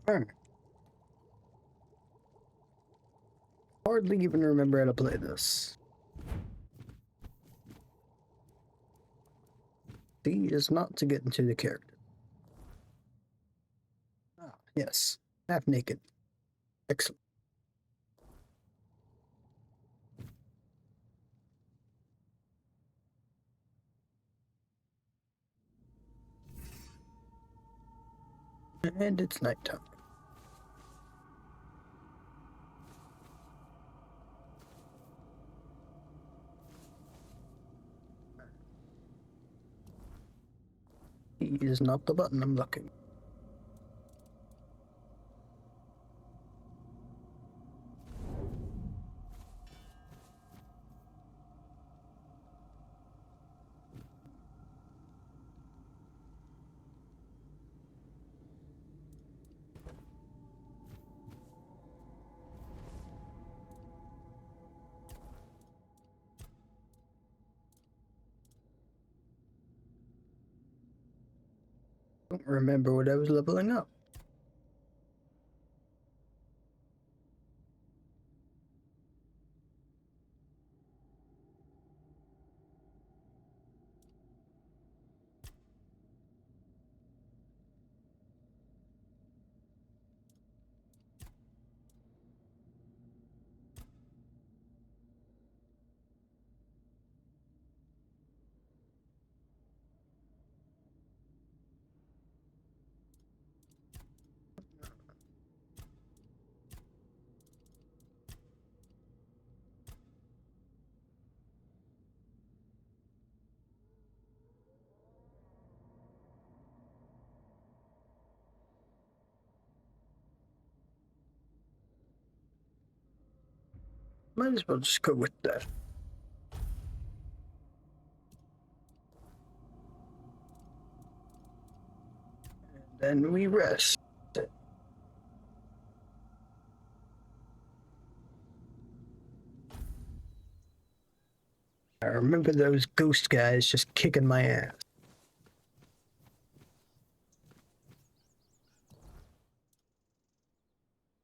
Alright. Hardly even remember how to play this. C is not to get into the character. Ah, yes. Half naked. Excellent. And it's nighttime. E is not the button I'm looking. Don't remember what I was leveling up. Might as well just go with that. And then we rest. I remember those ghost guys just kicking my ass.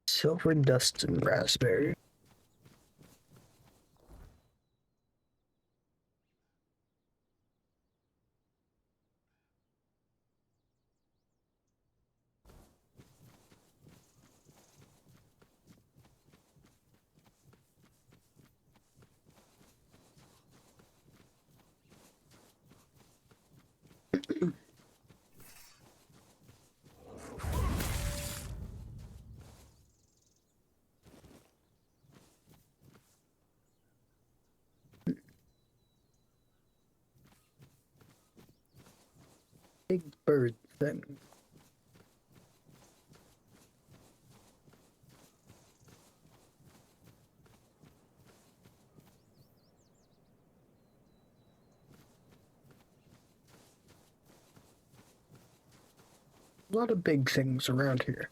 Silver dust and raspberry. Big bird thing. A lot of big things around here.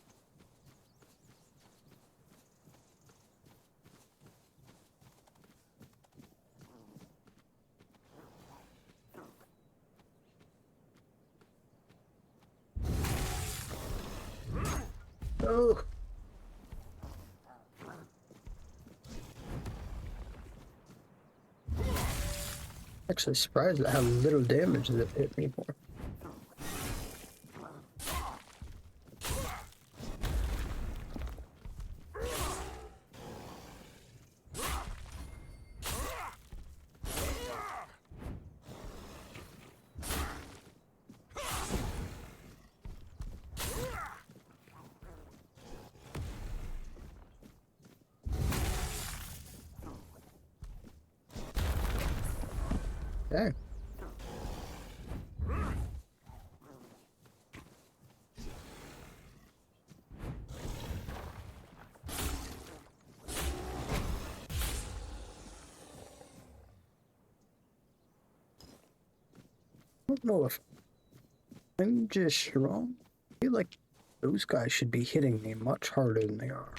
Oh! Actually surprised at how little damage that hit me for. Okay. I don't know if I'm just wrong. I feel like those guys should be hitting me much harder than they are.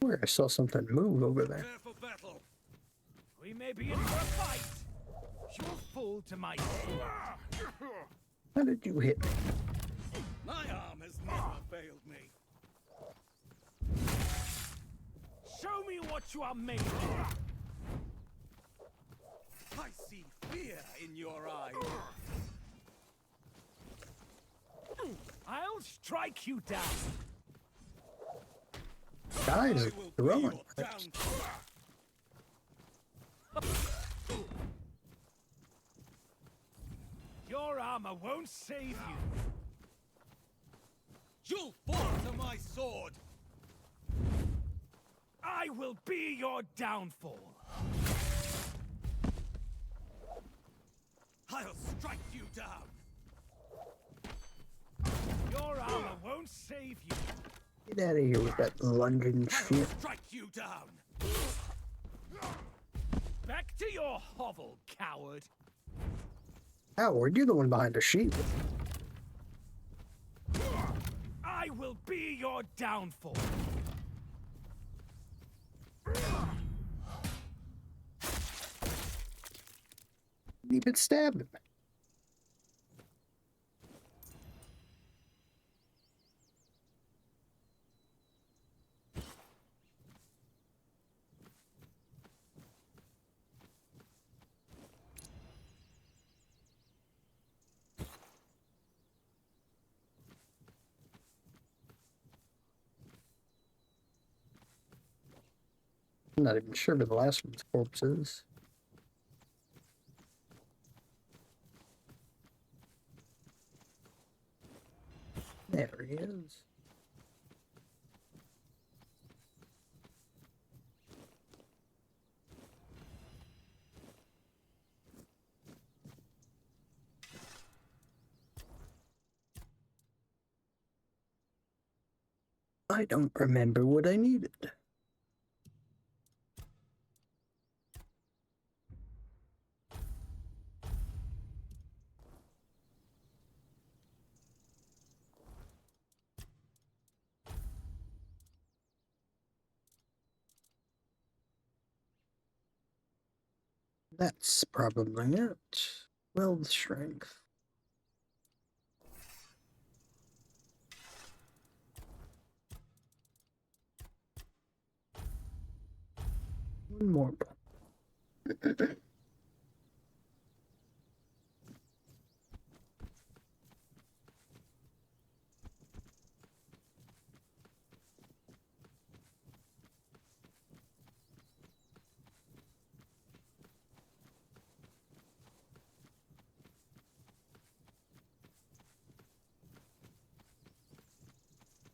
Where I saw something move over there. Prepare for battle. We may be in for a fight. You'll fall to my sword. How did you hit me? My arm has never failed me. Show me what you are made of. I see fear in your eyes. I'll strike you down. Guys I are will be throwing. your downfall. Your armor won't save you. You'll fall to my sword. I will be your downfall. I'll strike you down. Your armor won't save you. Get out of here with that lunging I'll shit. strike you down. Back to your hovel, coward. Howard, you're the one behind the sheet. I will be your downfall. You've been stabbing me. I'm not even sure where the last one's corpse is. There he is. I don't remember what I needed. That's probably it. Will strength. One more.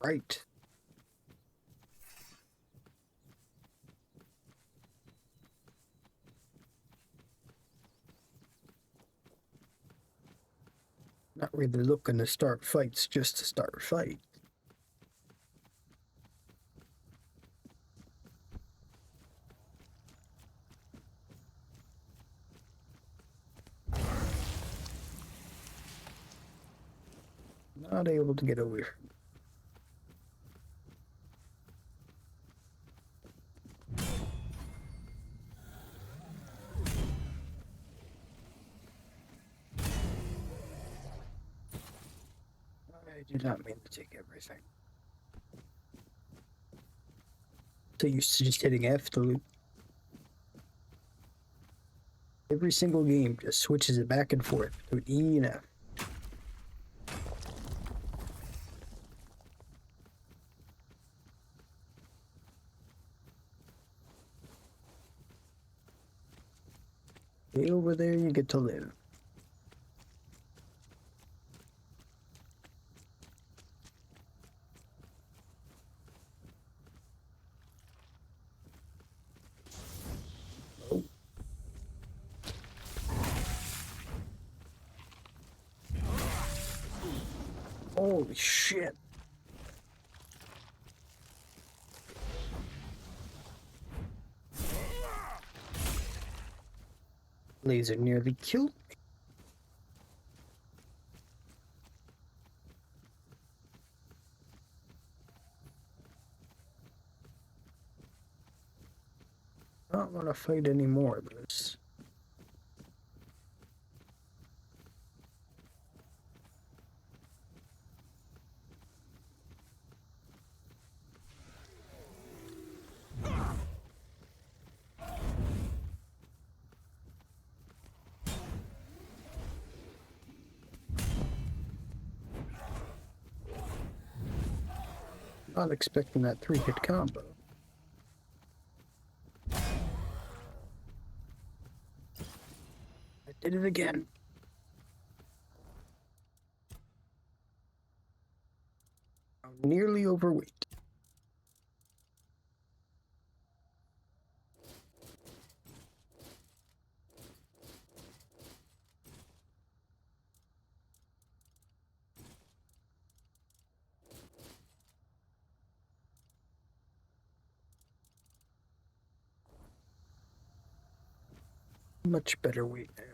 Right. Not really looking to start fights just to start fight. Not able to get over. I did not mean to take everything. So used to just hitting F to loot. Every single game just switches it back and forth between E and F. Stay over there, you get to live. Oh. Holy shit. Laser nearly killed me. I don't want to fight any more of this. Not expecting that 3-hit combo. I did it again. I'm nearly overweight. Much better weight now.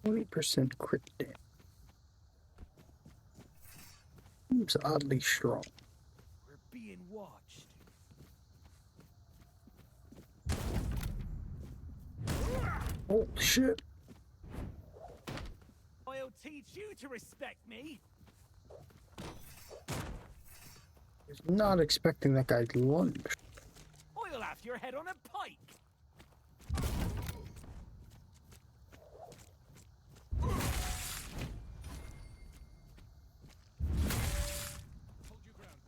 %crit damage. Seems oddly strong. We're being watched. Oh shit! I'll teach you to respect me. I was not expecting that guy to lunge. I'll have your head on a pike. Hold your ground,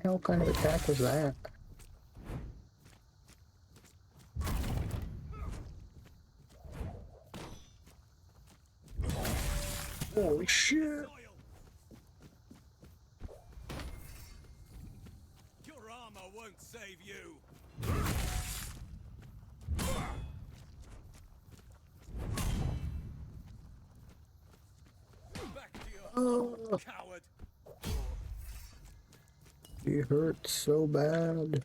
men. What kind of attack was that? Holy shit! Soil. Your armor won't save you. Back to your Oh, coward. he hurt so bad.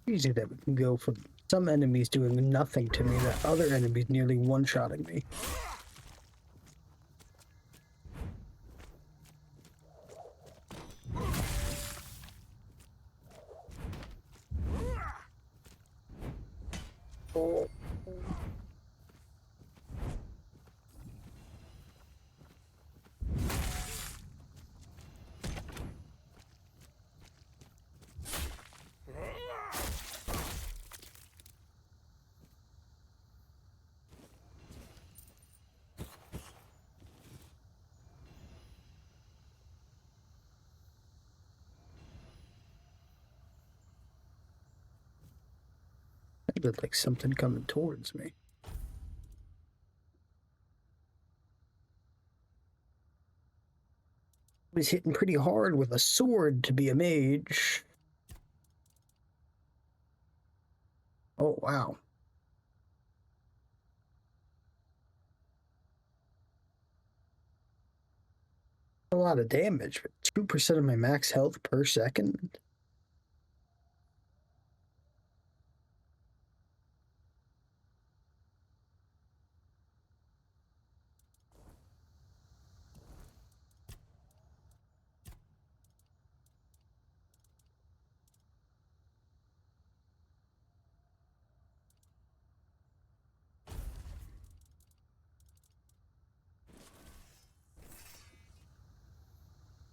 Easy that we can go from some enemies doing nothing to me, that other enemies nearly one-shotting me. Oh. That looked like something coming towards me. Was hitting pretty hard with a sword to be a mage. Oh, wow. A lot of damage, but 2% of my max health per second.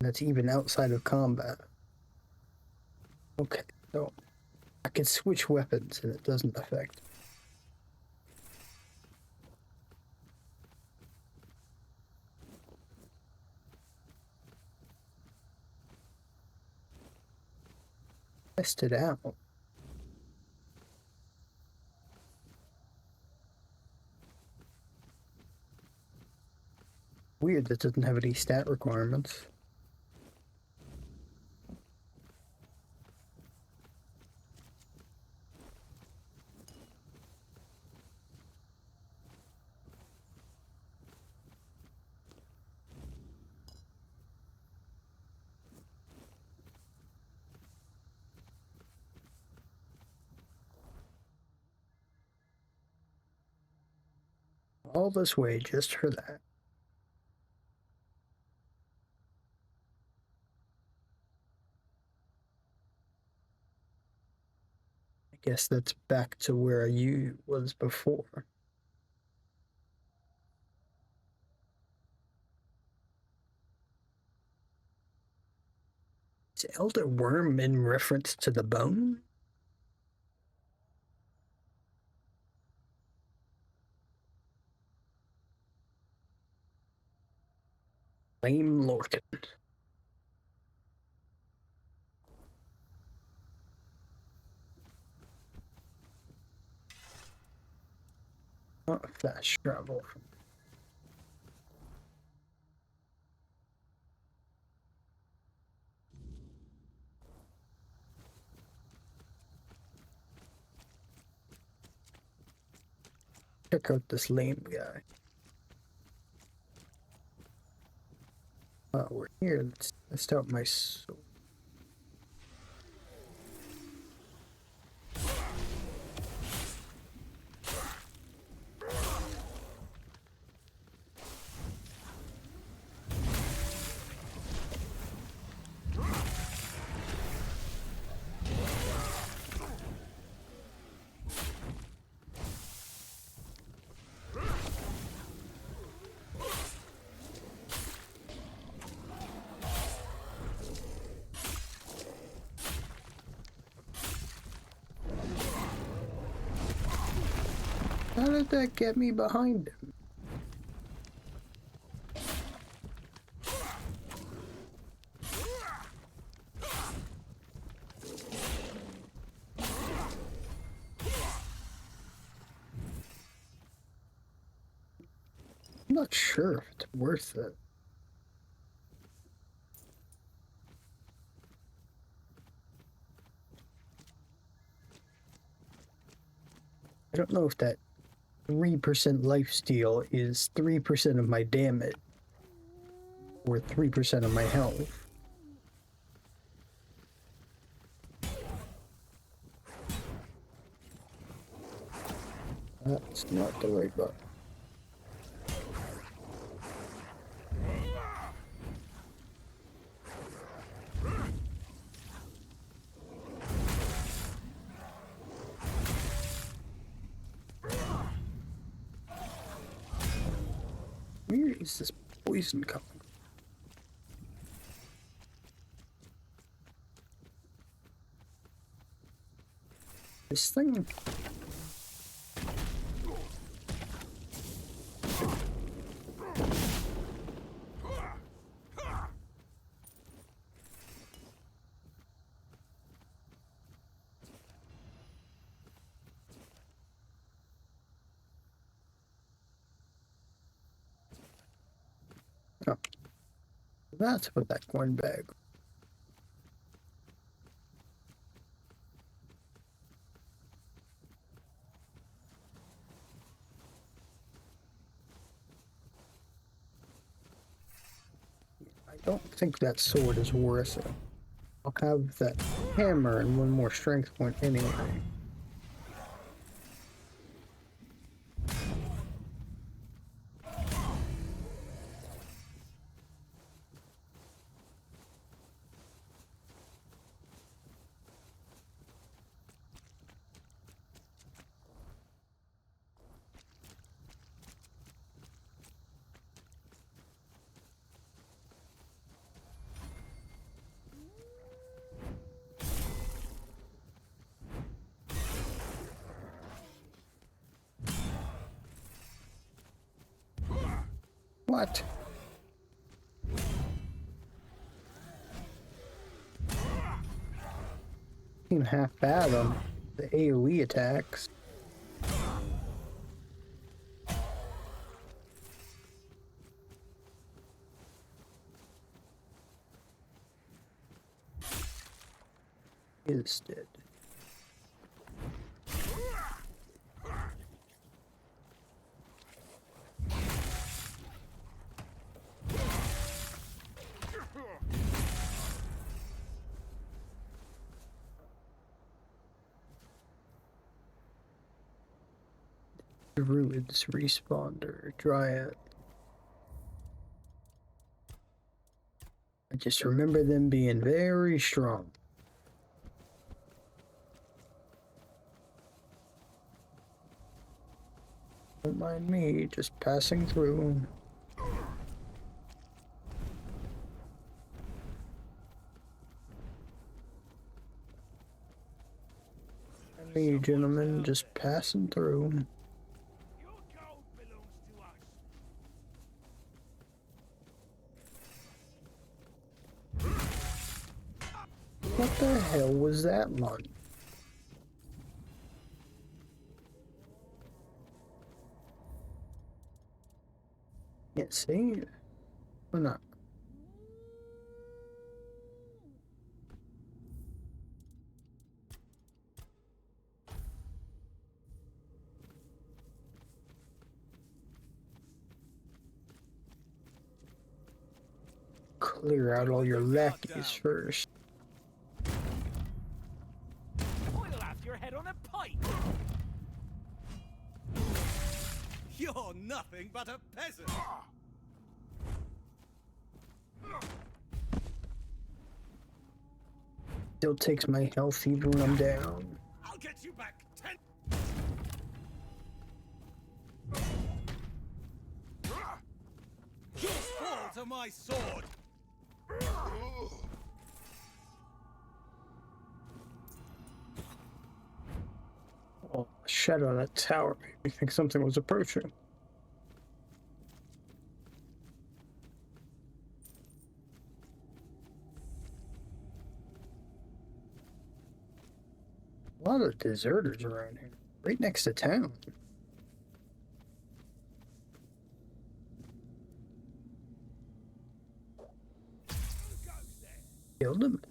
that's even outside of combat. Okay, so I can switch weapons and it doesn't affect. Test it out. Weird that doesn't have any stat requirements. All this way just for that. I guess that's back to where you was before. Is Elder Worm in reference to the bone? Lame Lorcan. Not fast travel. Check out this lame guy. We're here. Let's test out my sword. How did that get me behind him? I'm not sure if it's worth it. I don't know if that 3% lifesteal is 3% of my damage or 3% of my health. That's not the right button. Where is this poison coming from? This thing. Oh, that's what that coin bag. I don't think that sword is worth it. I'll have that hammer and one more strength point anyway. What? Even half bad on the AoE attacks. Is dead. Druids respawner, Dryad. I just remember them being very strong. Don't mind me, just passing through. Me, gentlemen, just passing through. Your gold belongs to us. What the hell was that one? Can't see it. Or not. Clear out all your lackeys first. I'll have your head on a pike. You're nothing but a peasant. Still takes my health even when I'm down. I'll get you back 10. You'll fall to my sword. Oh, the shadow on that tower made me think something was approaching. A lot of deserters around here, right next to town. Killed him.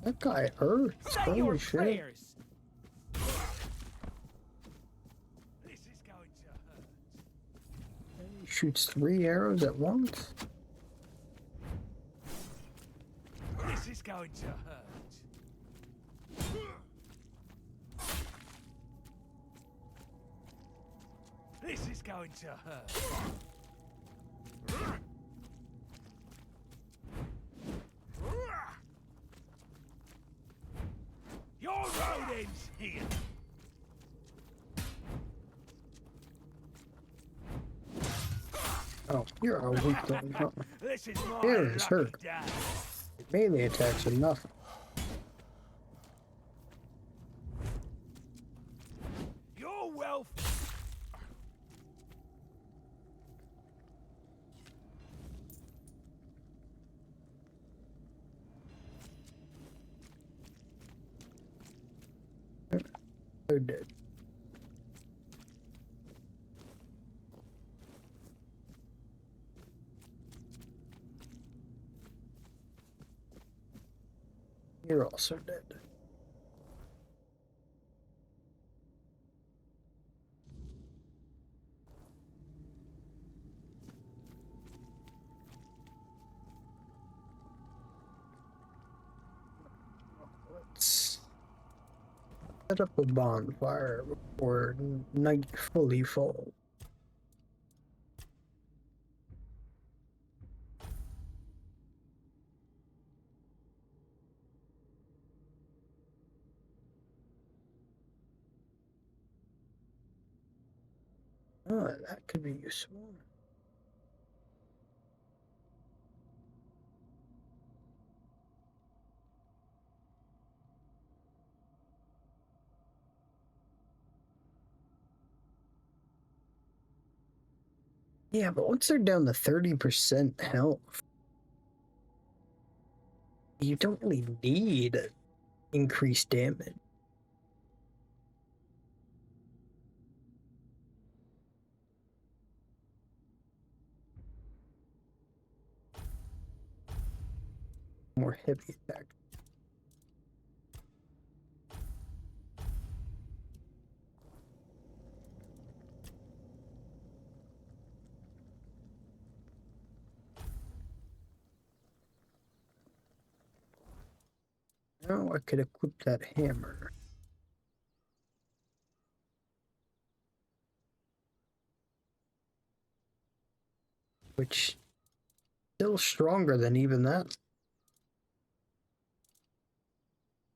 That guy hurts. Say Holy your shit. prayers. This is going to hurt. He shoots 3 arrows at once. This is going to hurt. This is going to hurt. Your road ends here. Oh, you're a weak thing, huh? This is my Here is lucky her. day. Melee attacks are nothing. Your wealth. They're dead. You're also dead. Let's set up a bonfire before night fully falls. Oh, that could be useful. Yeah, but once they're down to 30% health, you don't really need increased damage. More heavy attack. Now I could equip that hammer. Which still stronger than even that.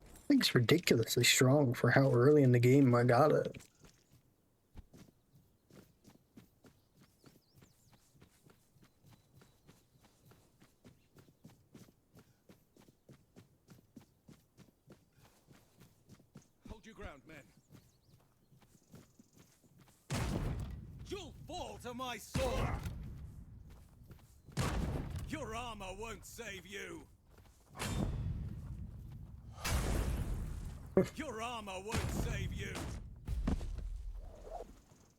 I think it's ridiculously strong for how early in the game I got it. Hold your ground, men. You'll fall to my sword! Your armor won't save you! Your armor won't save you!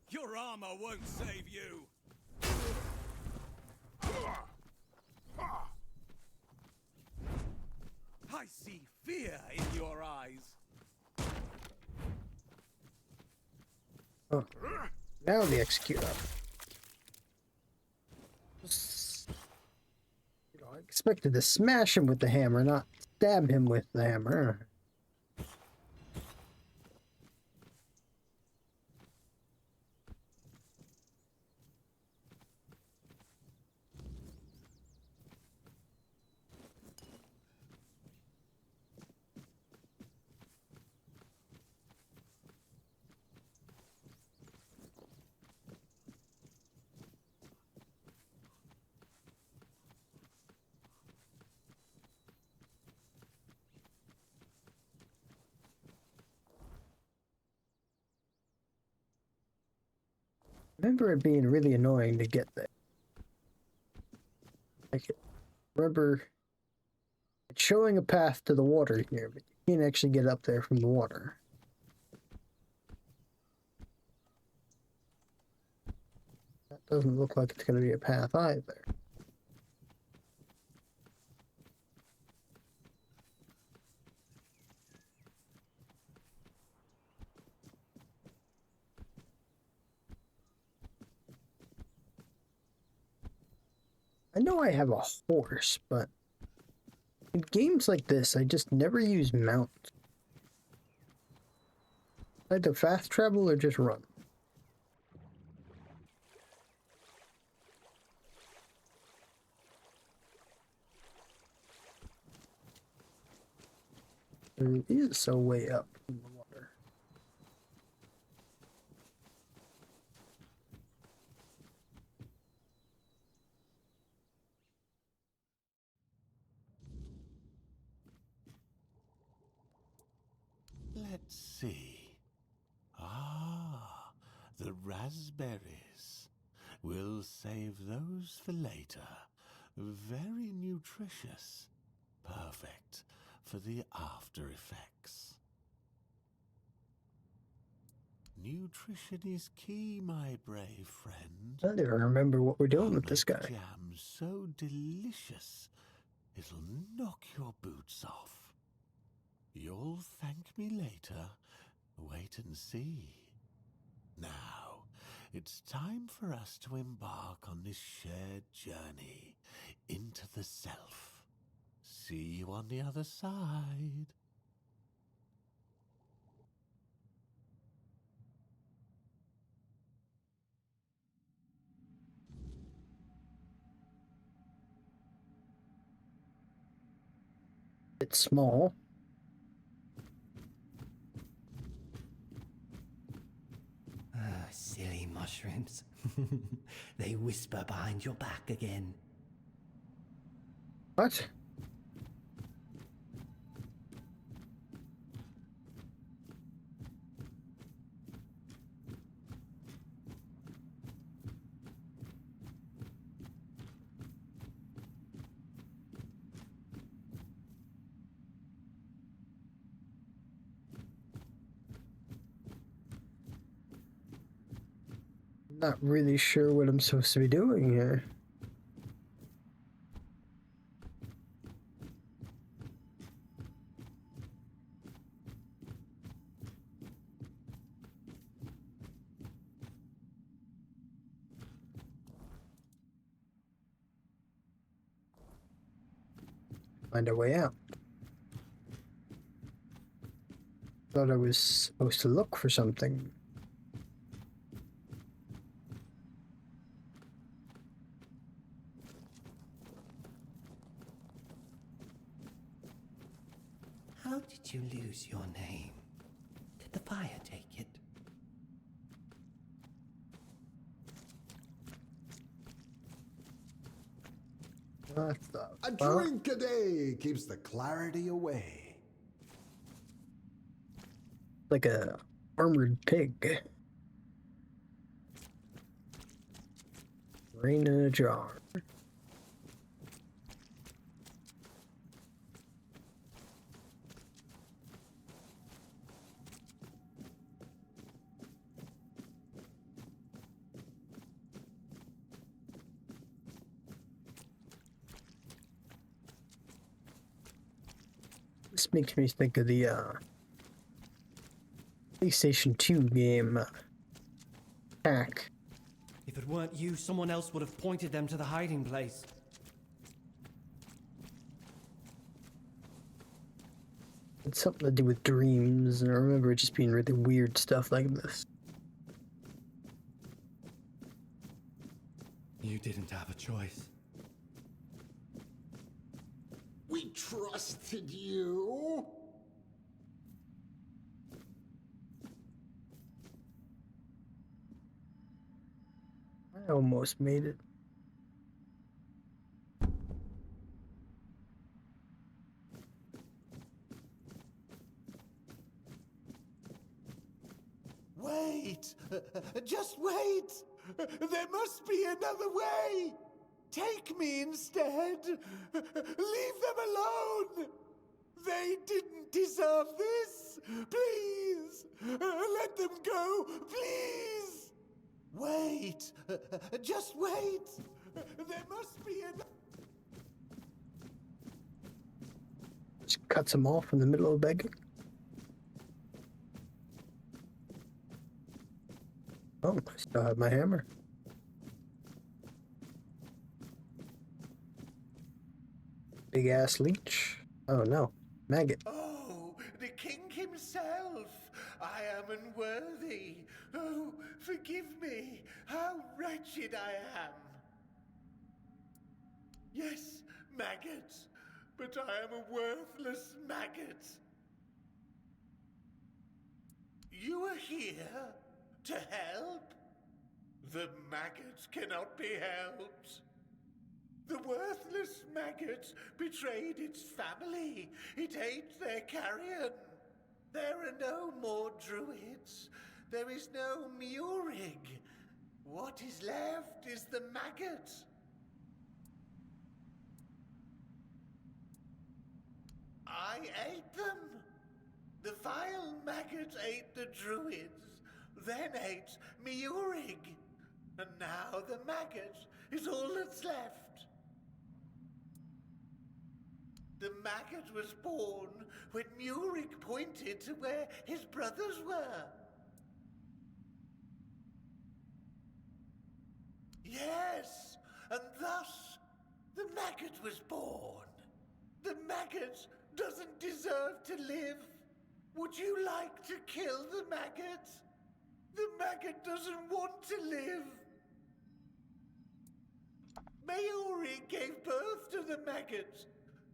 Your armor won't save you! I see fear in your eyes! Oh, now the executor. I expected to smash him with the hammer, not stab him with the hammer. I remember it being really annoying to get there. I remember it's showing a path to the water here, but you can't actually get up there from the water. That doesn't look like it's going to be a path either. I know I have a horse, but in games like this, I just never use mount. Either fast travel or just run. There is a way up in the water. Let's see. Ah, the raspberries. We'll save those for later. Very nutritious. Perfect for the after effects. Nutrition is key, my brave friend. I don't even remember what we're doing with this Make guy. jam so delicious, it'll knock your boots off. You'll thank me later. Wait and see. Now, it's time for us to embark on this shared journey into the self. See you on the other side. It's small. Silly mushrooms. They whisper behind your back again. What? Not really sure what I'm supposed to be doing here. Find a way out. Thought I was supposed to look for something. How did you lose your name? Did the fire take it? What the A fuck? drink a day keeps the clarity away. Like a armored pig. Rain in a jar. This makes me think of the PlayStation 2 game Hack. If it weren't you, someone else would have pointed them to the hiding place. It's something to do with dreams, and I remember it just being really weird stuff like this. You didn't have a choice. We trusted you. I almost made it. Wait! Just wait! There must be another way! Take me instead! Leave them alone! They didn't deserve this! Please! Let them go! Please! Wait! Just wait! There must be another... Just cuts them off in the middle of begging. Oh, I still have my hammer. Big ass leech. Oh no, maggot. Oh, the king himself! I am unworthy. Oh, forgive me. How wretched I am. Yes, maggot, but I am a worthless maggot. You are here to help? The maggot cannot be helped. The worthless maggot betrayed its family. It ate their carrion. There are no more druids. There is no Murig. What is left is the maggot. I ate them. The vile maggot ate the druids, then ate Murig. And now the maggot is all that's left. The maggot was born when Murig pointed to where his brothers were. Yes, and thus the maggot was born. The maggot doesn't deserve to live. Would you like to kill the maggot? The maggot doesn't want to live. Murig gave birth to the maggot.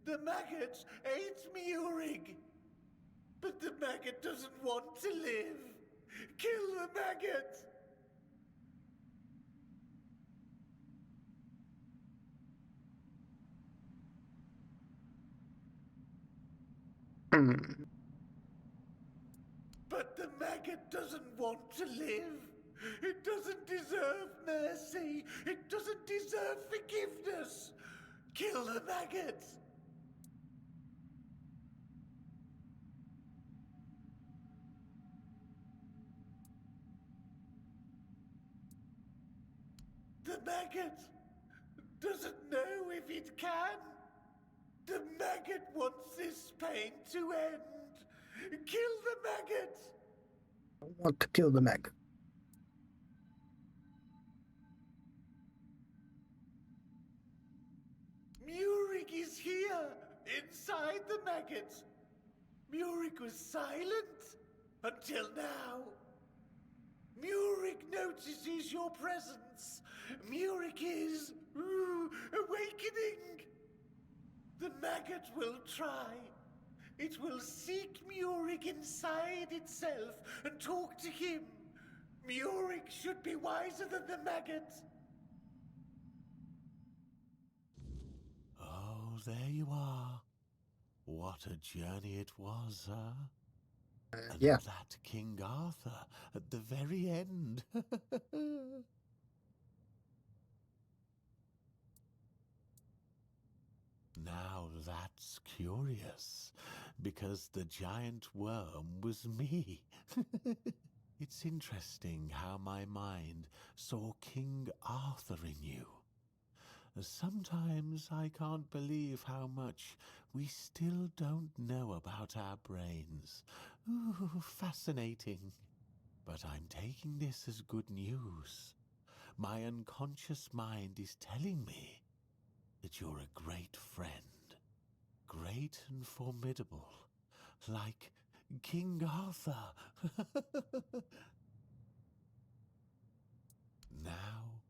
The maggot ate Murig. But the maggot doesn't want to live. Kill the maggot! But the maggot doesn't want to live. It doesn't deserve mercy. It doesn't deserve forgiveness. Kill the maggot! The maggot doesn't know if it can. The maggot wants this pain to end. Kill the maggot! I want to kill the maggot. Murik is here, inside the maggot. Murik was silent until now. Murik notices your presence. Murik is awakening. The maggot will try. It will seek Murik inside itself and talk to him. Murik should be wiser than the maggot. Oh, there you are. What a journey it was, huh? And Yeah. that King Arthur at the very end. Now that's curious, because the giant worm was me. It's interesting how my mind saw King Arthur in you. Sometimes I can't believe how much we still don't know about our brains. Ooh, fascinating. But I'm taking this as good news. My unconscious mind is telling me that you're a great friend. Great and formidable. Like King Arthur. Now,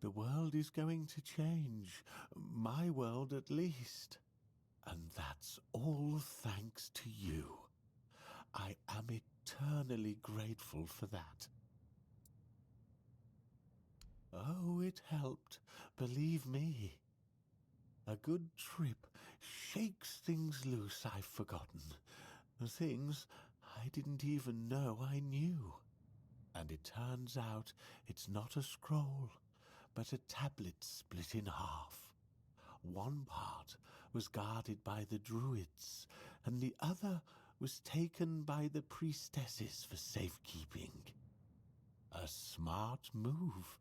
the world is going to change. My world, at least. And that's all thanks to you. I am eternally grateful for that. Oh, it helped, believe me. A good trip shakes things loose I've forgotten. Things I didn't even know I knew. And it turns out it's not a scroll, but a tablet split in half. One part was guarded by the druids, and the other was taken by the priestesses for safekeeping. A smart move,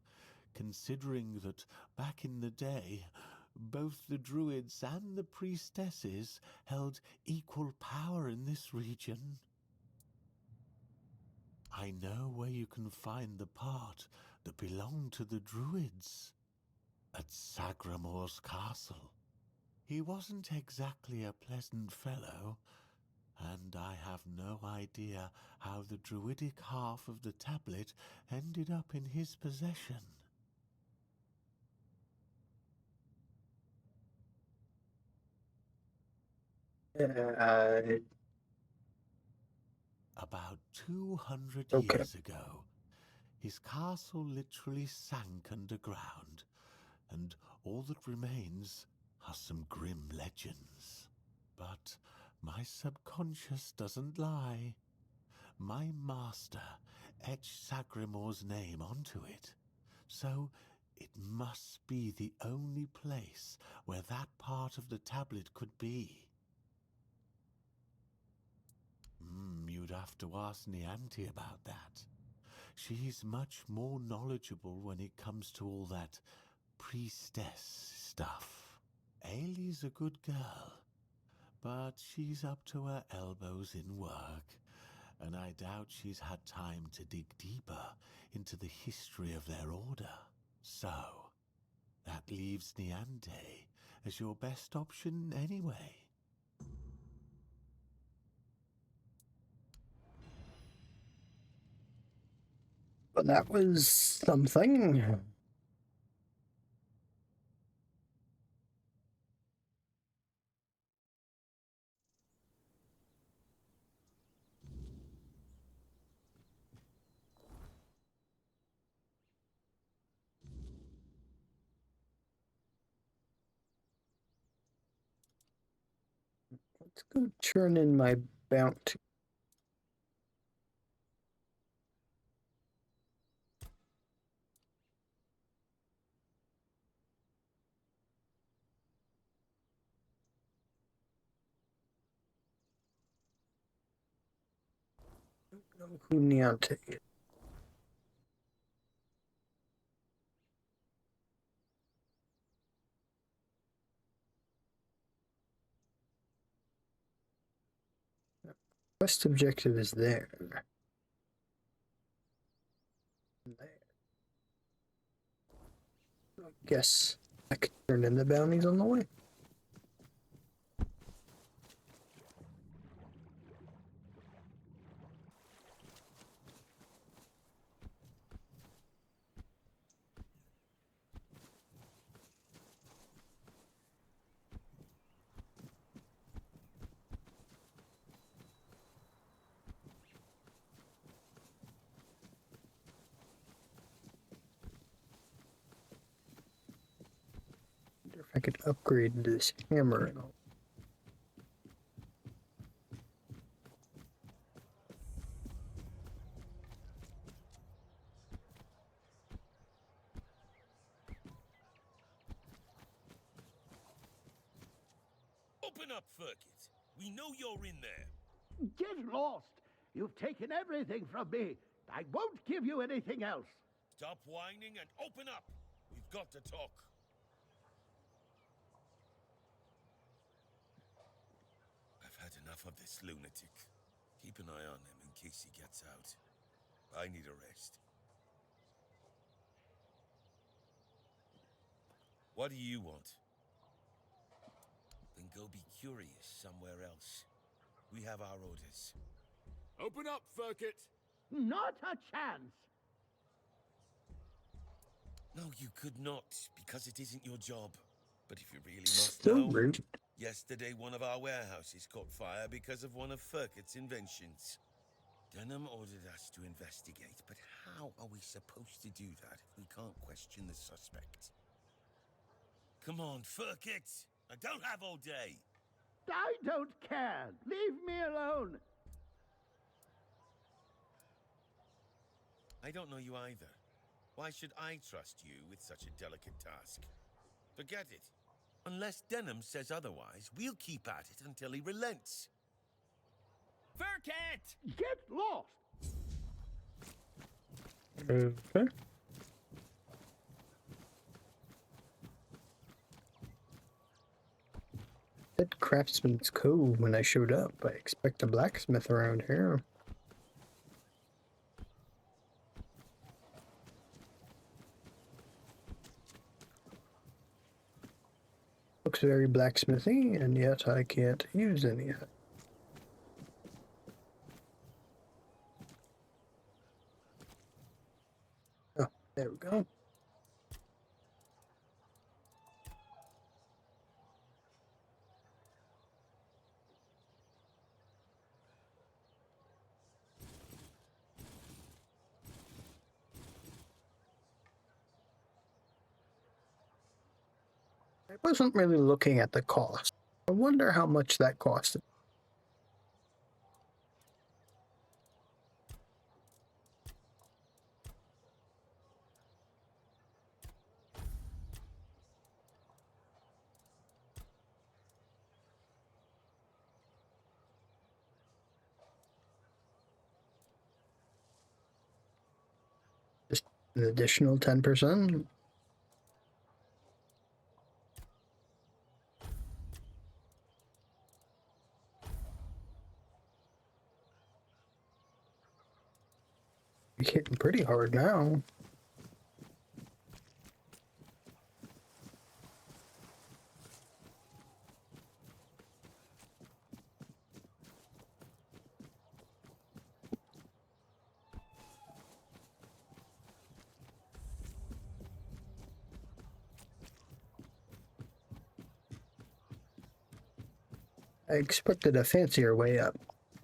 considering that back in the day, both the druids and the priestesses held equal power in this region. I know where you can find the part that belonged to the druids. At Sagramor's castle. He wasn't exactly a pleasant fellow, and I have no idea how the druidic half of the tablet ended up in his possession. About 200 Okay. years ago, his castle literally sank underground, and all that remains are some grim legends. But my subconscious doesn't lie. My master etched Sagramor's name onto it, so it must be the only place where that part of the tablet could be. You'd have to ask Nianti about that. She's much more knowledgeable when it comes to all that priestess stuff. Ailey's a good girl, but she's up to her elbows in work, and I doubt she's had time to dig deeper into the history of their order. So, that leaves Niante as your best option anyway. But that was something. Let's go turn in my bounty. I don't know who Niante is. Quest objective is there. I guess I could turn in the bounties on the way. If I could upgrade this hammer and all. Open up, Furkit. We know you're in there. Get lost! You've taken everything from me. I won't give you anything else. Stop whining and open up. We've got to talk. I've had enough of this lunatic. Keep an eye on him in case he gets out. I need a rest. What do you want? Then go be curious somewhere else. We have our orders. Open up, Furkit! Not a chance! No, you could not, because it isn't your job. But if you really must Still know, rude. yesterday one of our warehouses caught fire because of one of Furkit's inventions. Denham ordered us to investigate, but how are we supposed to do that if we can't question the suspect? Come on, Furkit! I don't have all day! I don't care. Leave me alone. I don't know you either. Why should I trust you with such a delicate task? Forget it. Unless Denham says otherwise, we'll keep at it until he relents. Furkit! Get lost! Okay. Said Craftsman's Cove when I showed up. I expect a blacksmith around here. Looks very blacksmithy, and yet I can't use any of it. Oh, there we go. I wasn't really looking at the cost. I wonder how much that costed. Just an additional 10%. You're hitting pretty hard now. I expected a fancier way up,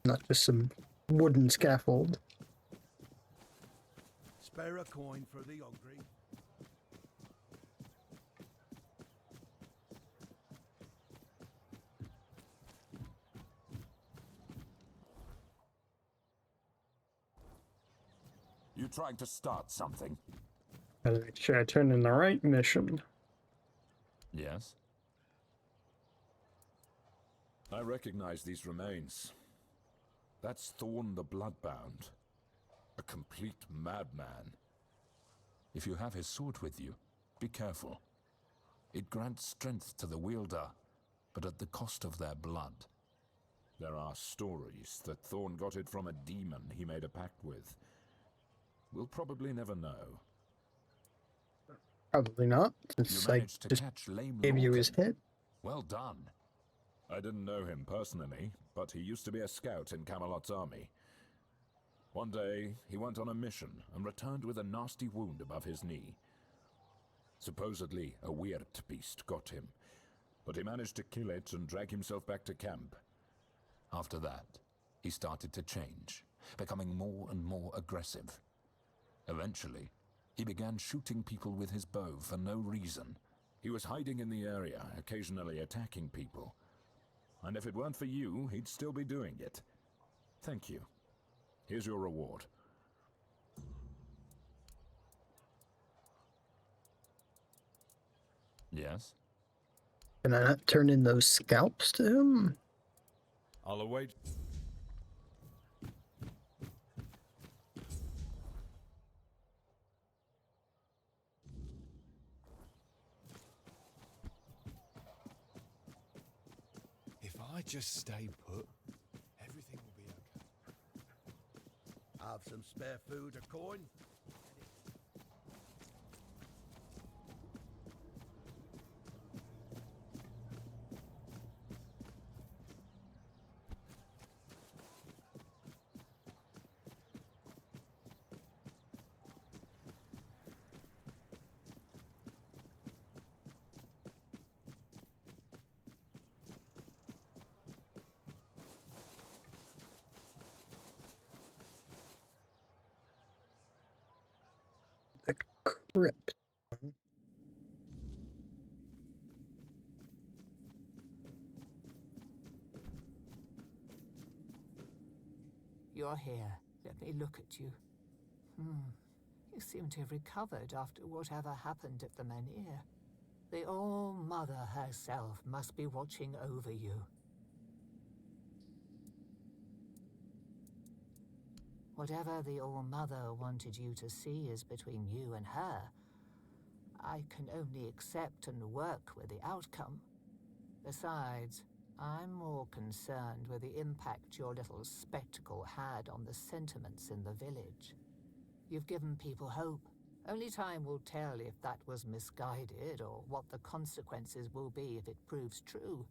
not just some wooden scaffold. Spare a coin for the hungry. You trying to start something? Gotta make sure I turn in the right mission. Yes? I recognize these remains. That's Thorn the Bloodbound. A complete madman. If you have his sword with you, be careful. It grants strength to the wielder, but at the cost of their blood. There are stories that Thorn got it from a demon he made a pact with. We'll probably never know. Probably not, You since I managed to just catch Lame gave you his Lorcan. head. Well done. I didn't know him personally, but he used to be a scout in Camelot's army. One day, he went on a mission and returned with a nasty wound above his knee. Supposedly, a weird beast got him, but he managed to kill it and drag himself back to camp. After that, he started to change, becoming more and more aggressive. Eventually, he began shooting people with his bow for no reason. He was hiding in the area, occasionally attacking people. And if it weren't for you, he'd still be doing it. Thank you. Here's your reward. Yes? Can I not turn in those scalps to him? I'll await. If I just stay put, everything will be okay. Have some spare food or coin? The crypt. You're here. Let me look at you. You seem to have recovered after whatever happened at the Menhir. The All-Mother herself must be watching over you. Whatever the All-Mother wanted you to see is between you and her. I can only accept and work with the outcome. Besides, I'm more concerned with the impact your little spectacle had on the sentiments in the village. You've given people hope. Only time will tell if that was misguided or what the consequences will be if it proves true.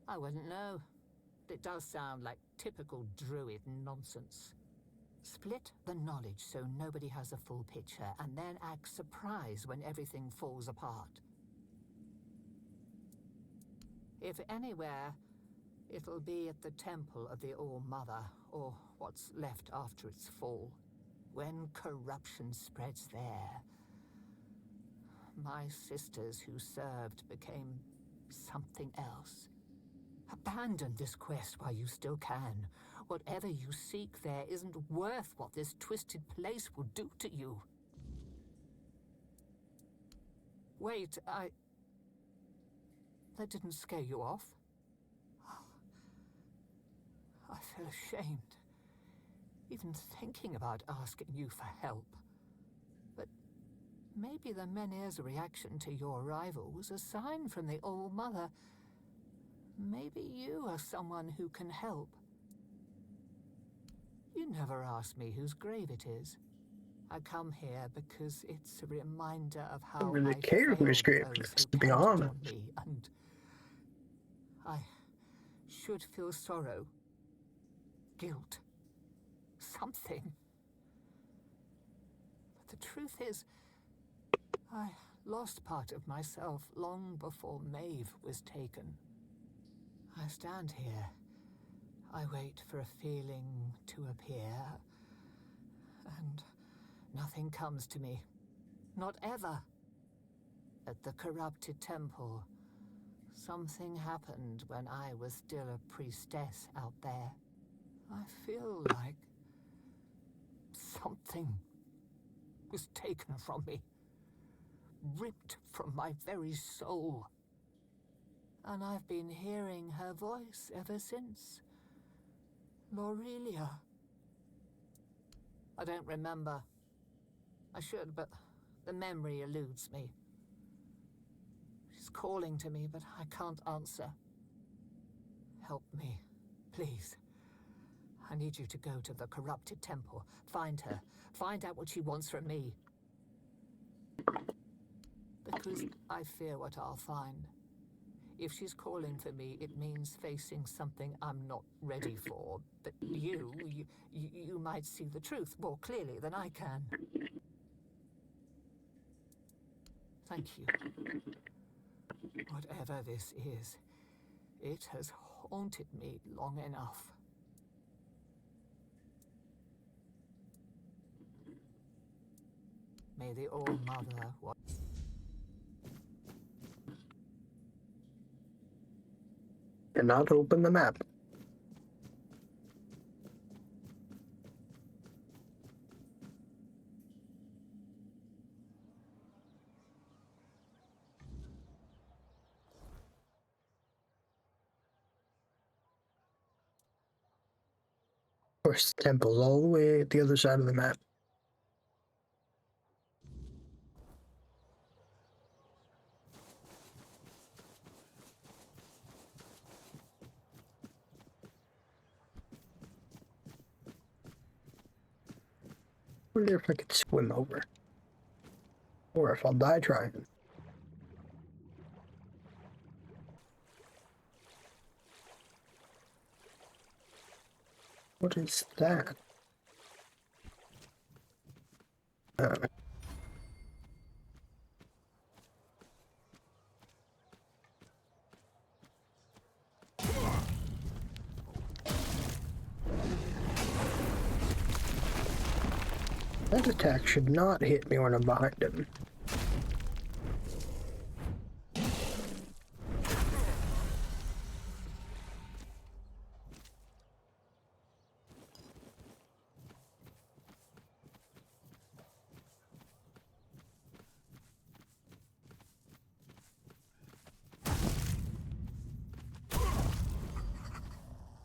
I wouldn't know. It does sound like typical druid nonsense. Split the knowledge so nobody has a full picture, and then act surprised when everything falls apart. If anywhere, it'll be at the temple of the All-Mother, or what's left after its fall. When corruption spreads there, my sisters who served became something else. Abandon this quest while you still can. Whatever you seek there isn't worth what this twisted place will do to you. Wait, that didn't scare you off? I feel ashamed, even thinking about asking you for help. But maybe the Menhir's reaction to your arrival was a sign from the All-Mother. Maybe you are someone who can help. You never asked me whose grave it is. I come here because it's a reminder of I how don't really I care who his failed grave those is, who to be counted honest. on me, and I should feel sorrow, guilt, something. But the truth is, I lost part of myself long before Maeve was taken. I stand here. I wait for a feeling to appear, and nothing comes to me. Not ever. At the corrupted temple, something happened when I was still a priestess out there. I feel like something was taken from me, ripped from my very soul. And I've been hearing her voice ever since. Lorelia. I don't remember. I should, but the memory eludes me. She She's calling to me, but I can't answer. Help me, please. I need you to go to the corrupted temple. Find her. Find out what she wants from me. Because I fear what I'll find. If she's calling for me, it means facing something I'm not ready for. But you might see the truth more clearly than I can. Thank you. Whatever this is, it has haunted me long enough. May the All-Mother watch. Cannot open the map. Of course, the temple's all the way at the other side of the map. I wonder if I could swim over. Or if I'll die trying. What is that? That attack should not hit me when I'm behind him.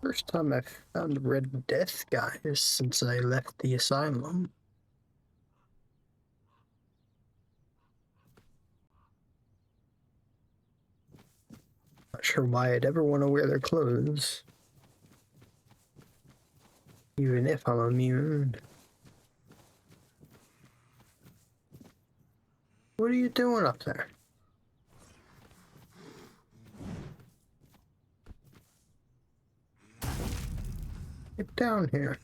First time I've found a Red Death guys since I left the asylum. Not sure why I'd ever want to wear their clothes. Even if I'm immune. What are you doing up there? Get down here.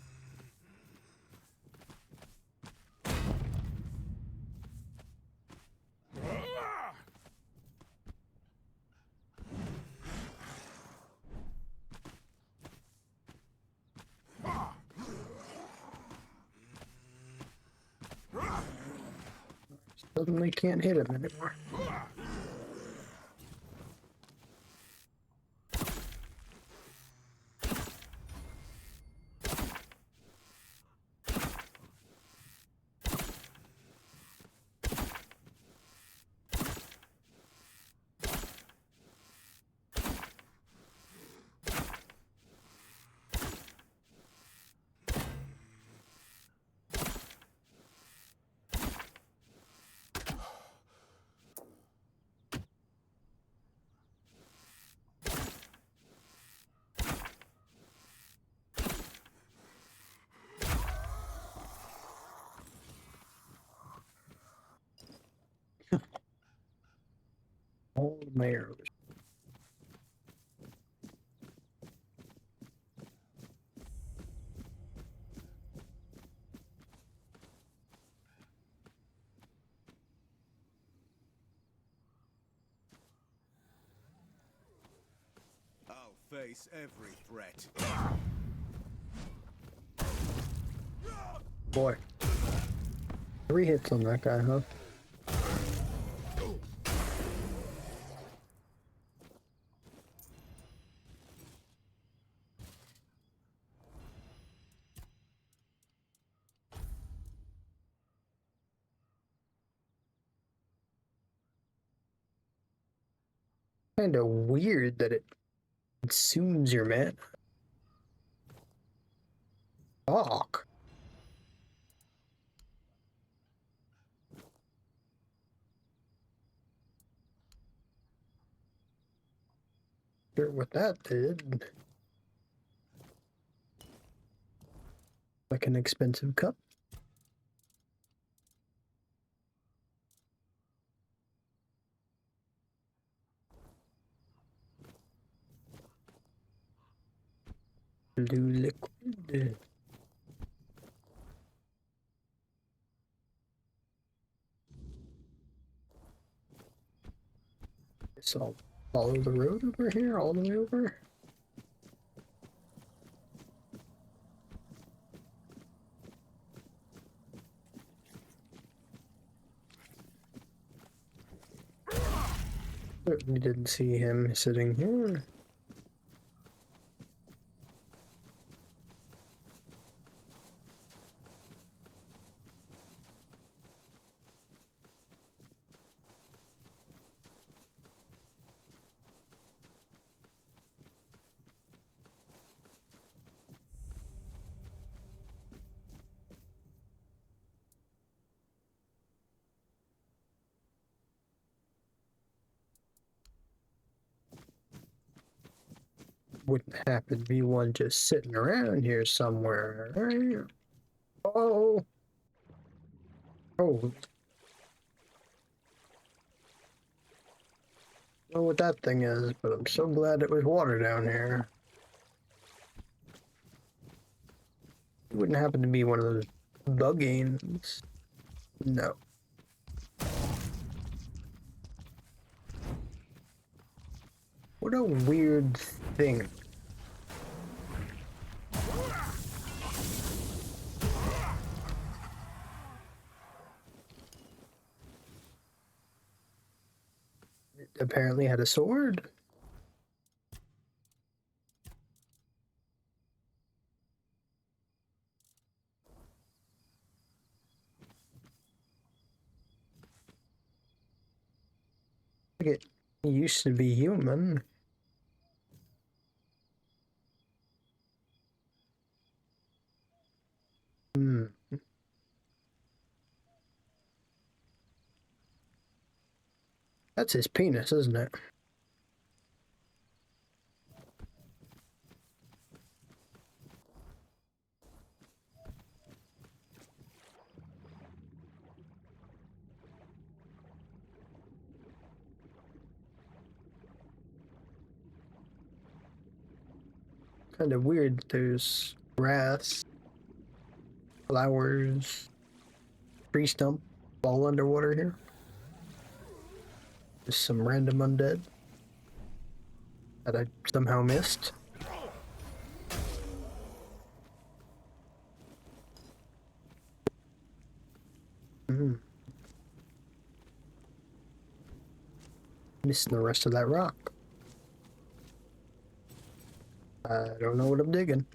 Suddenly can't hit him anymore. All my arrows. I'll face every threat. Boy. 3 hits on that guy, huh? Kinda weird that it consumes your mana. Fuck. Sure what that did. Like an expensive cup. Blue liquid. Guess I'll follow the road over here, all the way over. Certainly didn't see him sitting here. Wouldn't happen to be one just sitting around here somewhere. Right? Oh. Oh. I don't know what that thing is, but I'm so glad it was water down here. It wouldn't happen to be one of those buggings. No. What a weird thing. It apparently had a sword. It used to be human. That's his penis, isn't it? Kind of weird. There's grass, flowers, tree stump, all underwater here. Just some random undead that I somehow missed. Missing the rest of that rock. I don't know what I'm digging.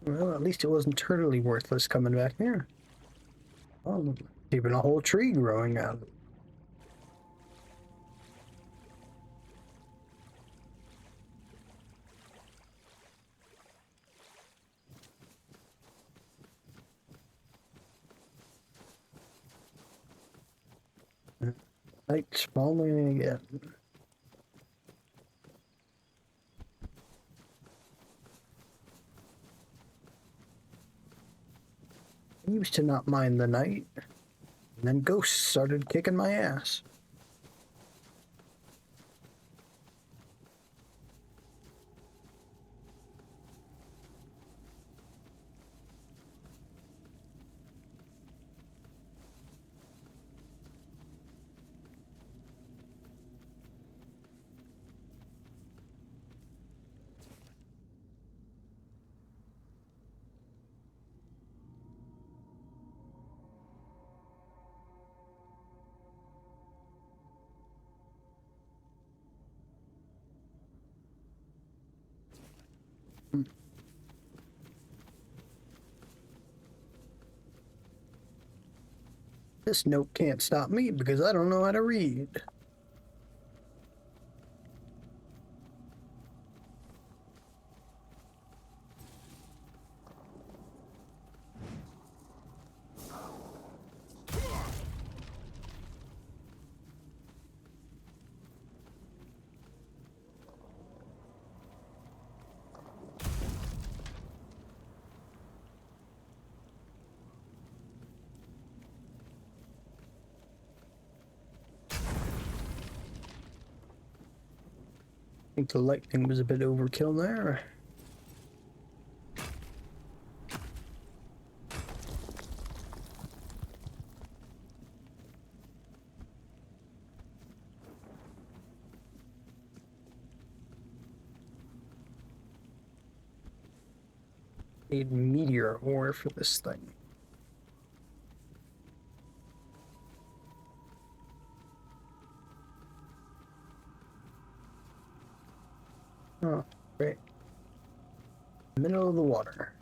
Well, at least it wasn't totally worthless coming back here. Oh, even a whole tree growing out of it. Night's falling again. I used to not mind the night, and then ghosts started kicking my ass. This note can't stop me because I don't know how to read. think the lightning was a bit overkill there. Need meteor ore for this thing. Oh, great. Middle of the water.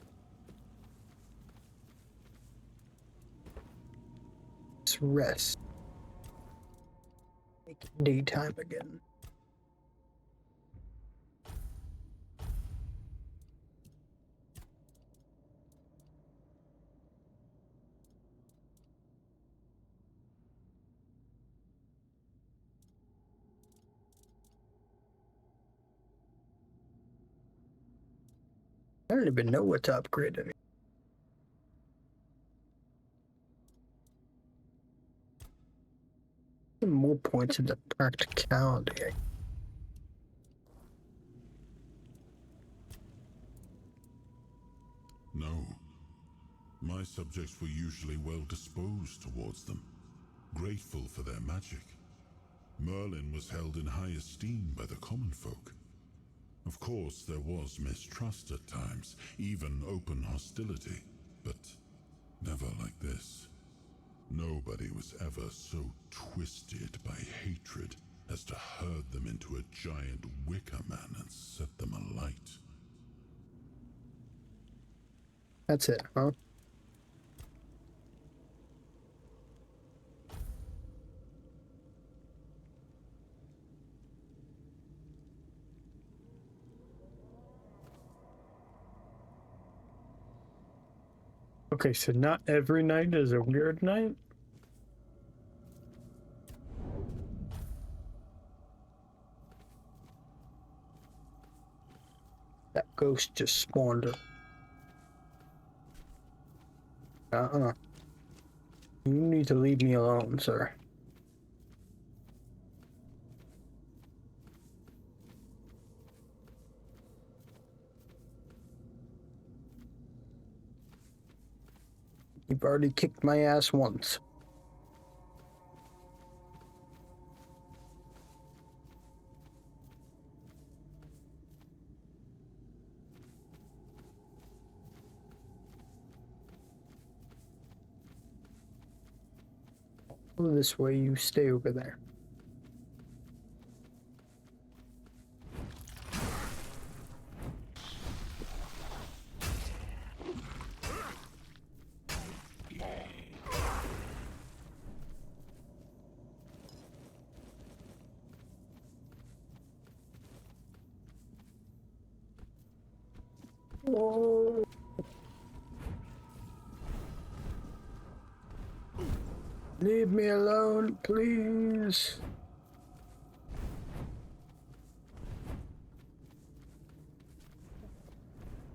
Let's rest. Make it daytime again. I don't even know what to upgrade anymore. More points into practicality. No. My subjects were usually well disposed towards them, grateful for their magic. Merlin was held in high esteem by the common folk. Of course, there was mistrust at times, even open hostility, but never like this. Nobody was ever so twisted by hatred as to herd them into a giant wicker man and set them alight. That's it, huh? Okay, so not every night is a weird night? That ghost just spawned. Uh-uh. You need to leave me alone, sir. You've already kicked my ass once. Go this way, you stay over there. Whoa. Leave me alone, please.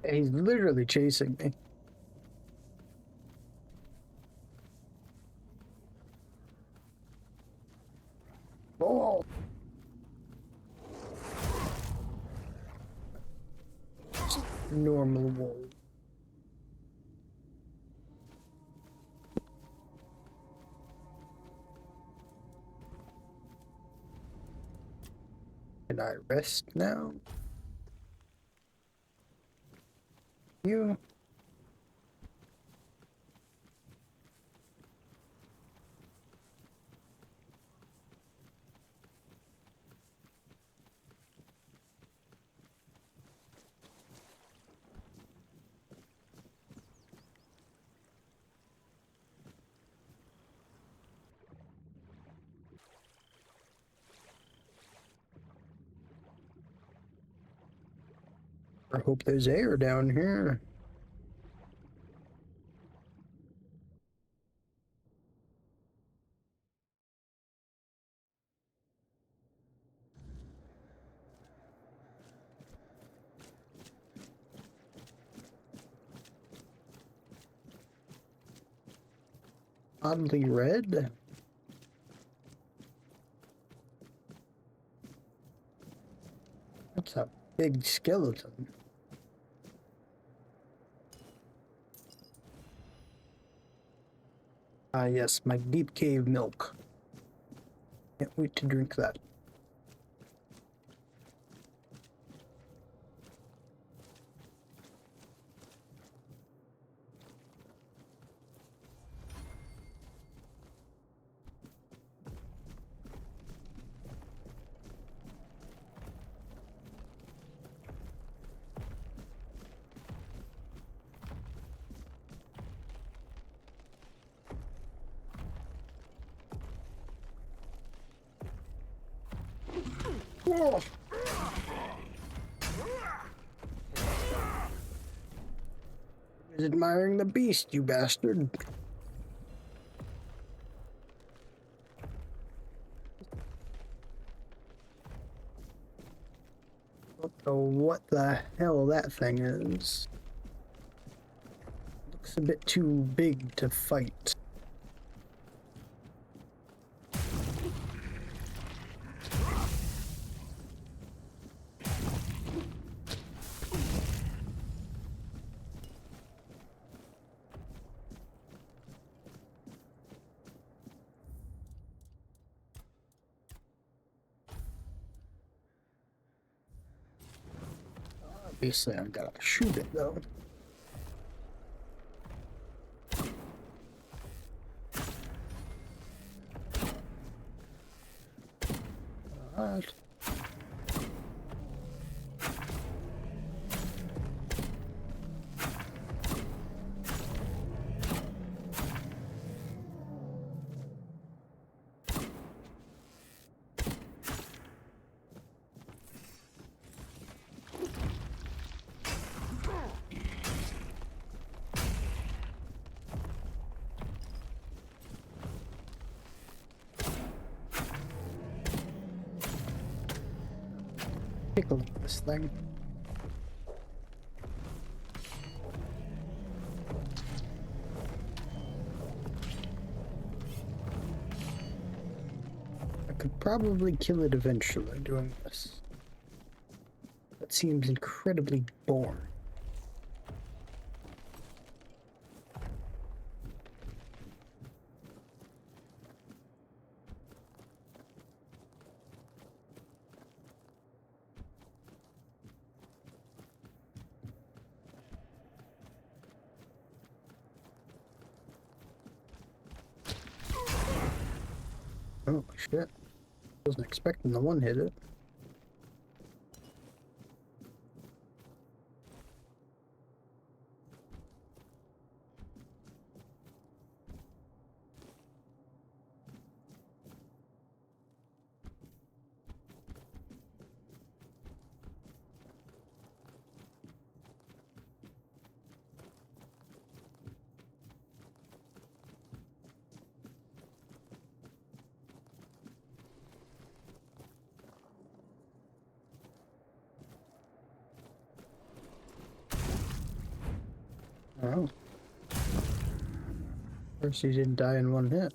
He's literally chasing me. Oh. Normal wall. Can I rest now? You. I hope there's air down here. Oddly red. Big skeleton. Ah, yes, my deep cave milk. Can't wait to drink that. Whoa. Is admiring the beast, you bastard. What the hell that thing is? Looks a bit too big to fight. Obviously, I've got to shoot it though. Alright. Take a look at this thing. I could probably kill it eventually doing this. That seems incredibly boring. Oh shit. Wasn't expecting the one hit it. Oh. First he didn't die in one hit.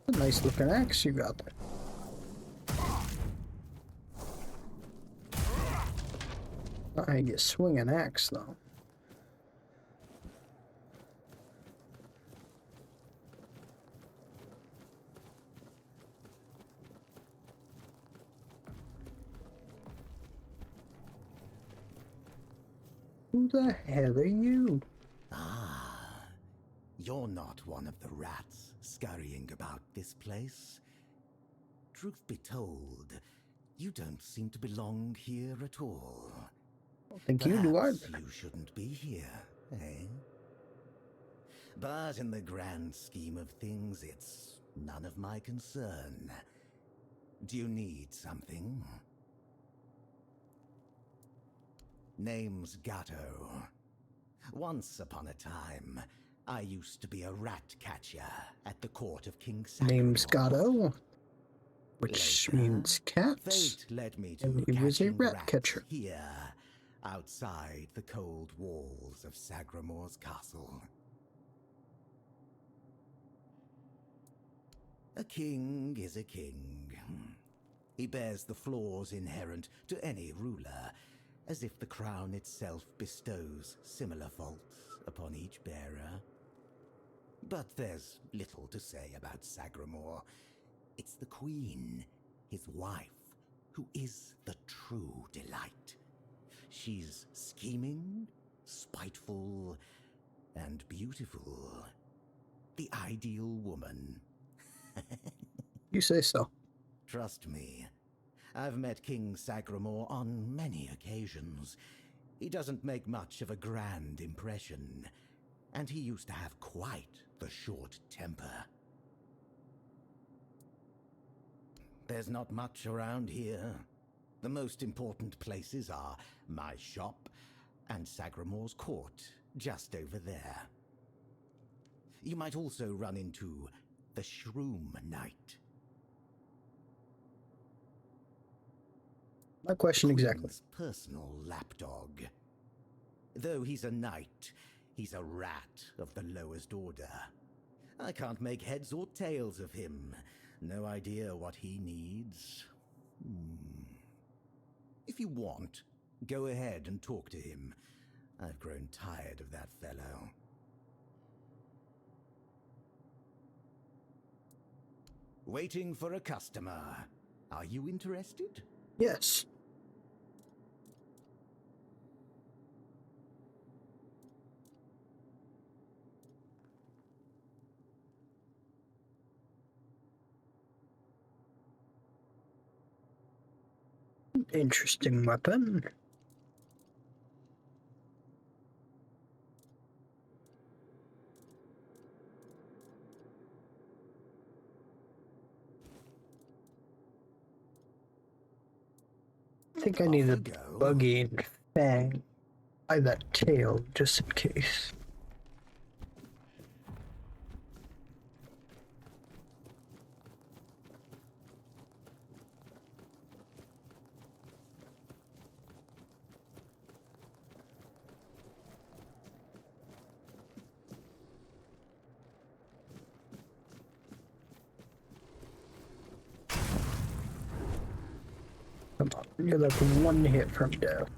A nice looking axe you got there. Not how you swing an axe though. Who the hell are you? Ah, you're not one of the rats scurrying about this place. Truth be told, you don't seem to belong here at all. I don't think you do Perhaps either. you shouldn't be here, eh? But in the grand scheme of things, it's none of my concern. Do you need something? Name's Gatto. Once upon a time, I used to be a rat catcher at the court of King Sacramore. Name's Gatto, which Later, means cat. fate led me to And he was a catching rat rats catcher. here, outside the cold walls of Sagramore's castle. A king is a king. He bears the flaws inherent to any ruler, as if the crown itself bestows similar faults upon each bearer. But there's little to say about Sagramore. It's the queen, his wife, who is the true delight. She's scheming, spiteful, and beautiful. The ideal woman. You say so. Trust me, I've met King Sagramore on many occasions. He doesn't make much of a grand impression, and he used to have quite the short temper. There's not much around here. The most important places are my shop and Sagramore's court, just over there. You might also run into the Shroom Knight. My question exactly. Queen's personal lapdog. Though he's a knight, he's a rat of the lowest order. I can't make heads or tails of him. No idea what he needs. If you want, go ahead and talk to him. I've grown tired of that fellow. Waiting for a customer. Are you interested? Yes. Interesting weapon. I think I need a buggy and fang by that tail just in case. Come on, you're like one hit from death.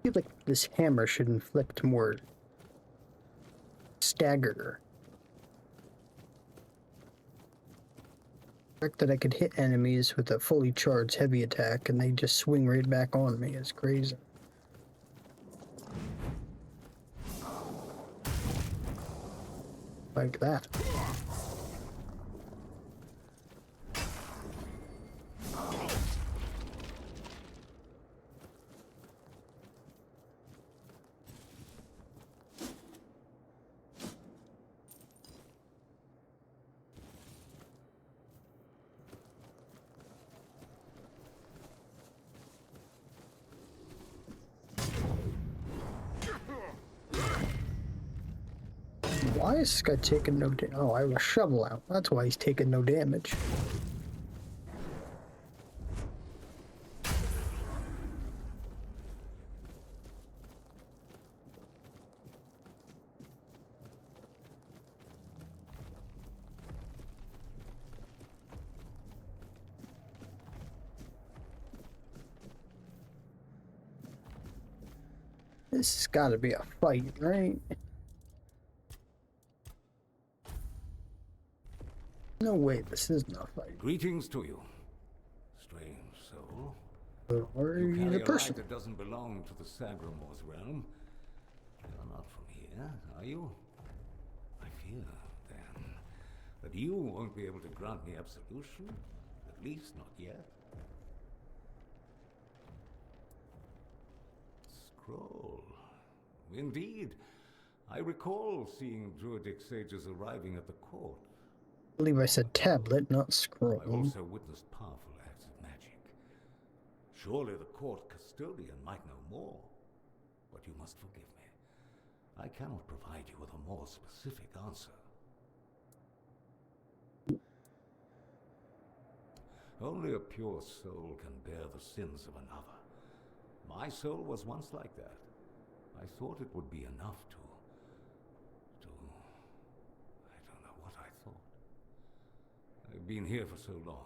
I feel like this hammer should inflict more stagger. The fact that I could hit enemies with a fully charged heavy attack and they just swing right back on me is crazy. Like that. Why is this guy taking no damage? Oh, I have a shovel out. That's why he's taking no damage. This has got to be a fight, right? No way, this isn't a fight. Greetings to you, strange soul. Or You carry the a person. right that doesn't belong to the Sagramore's realm. You're not from here, are you? I fear, then, that you won't be able to grant me absolution. At least not yet. Scroll. Indeed. I recall seeing druidic sages arriving at the court. I believe I said tablet, not scroll. I also witnessed powerful acts of magic. Surely the court custodian might know more. But you must forgive me. I cannot provide you with a more specific answer. Only a pure soul can bear the sins of another. My soul was once like that. I thought it would be enough to... I don't know what I thought. I've been here for so long.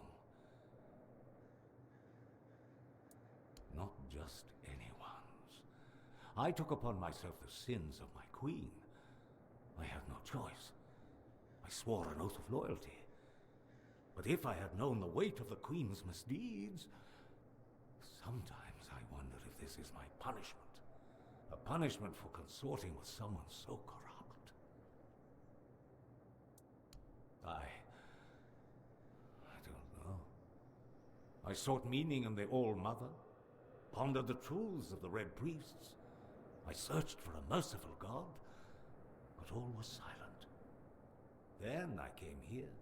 Not just anyone's. I took upon myself the sins of my queen. I had no choice. I swore an oath of loyalty. But if I had known the weight of the queen's misdeeds, sometimes I wondered if this is my punishment. A punishment for consorting with someone so corrupt. I don't know. I sought meaning in the All-Mother, pondered the truths of the Red Priests. I searched for a merciful God, but all was silent. Then I came here,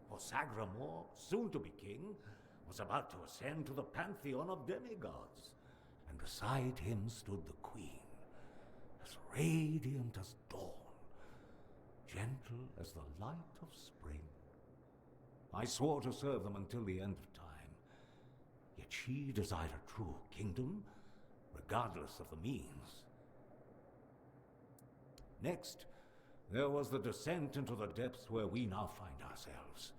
for Sagramore, soon to be king, was about to ascend to the pantheon of demigods, and beside him stood the queen, as radiant as dawn, gentle as the light of spring. I swore to serve them until the end of time, yet she desired a true kingdom, regardless of the means. Next, there was the descent into the depths where we now find ourselves.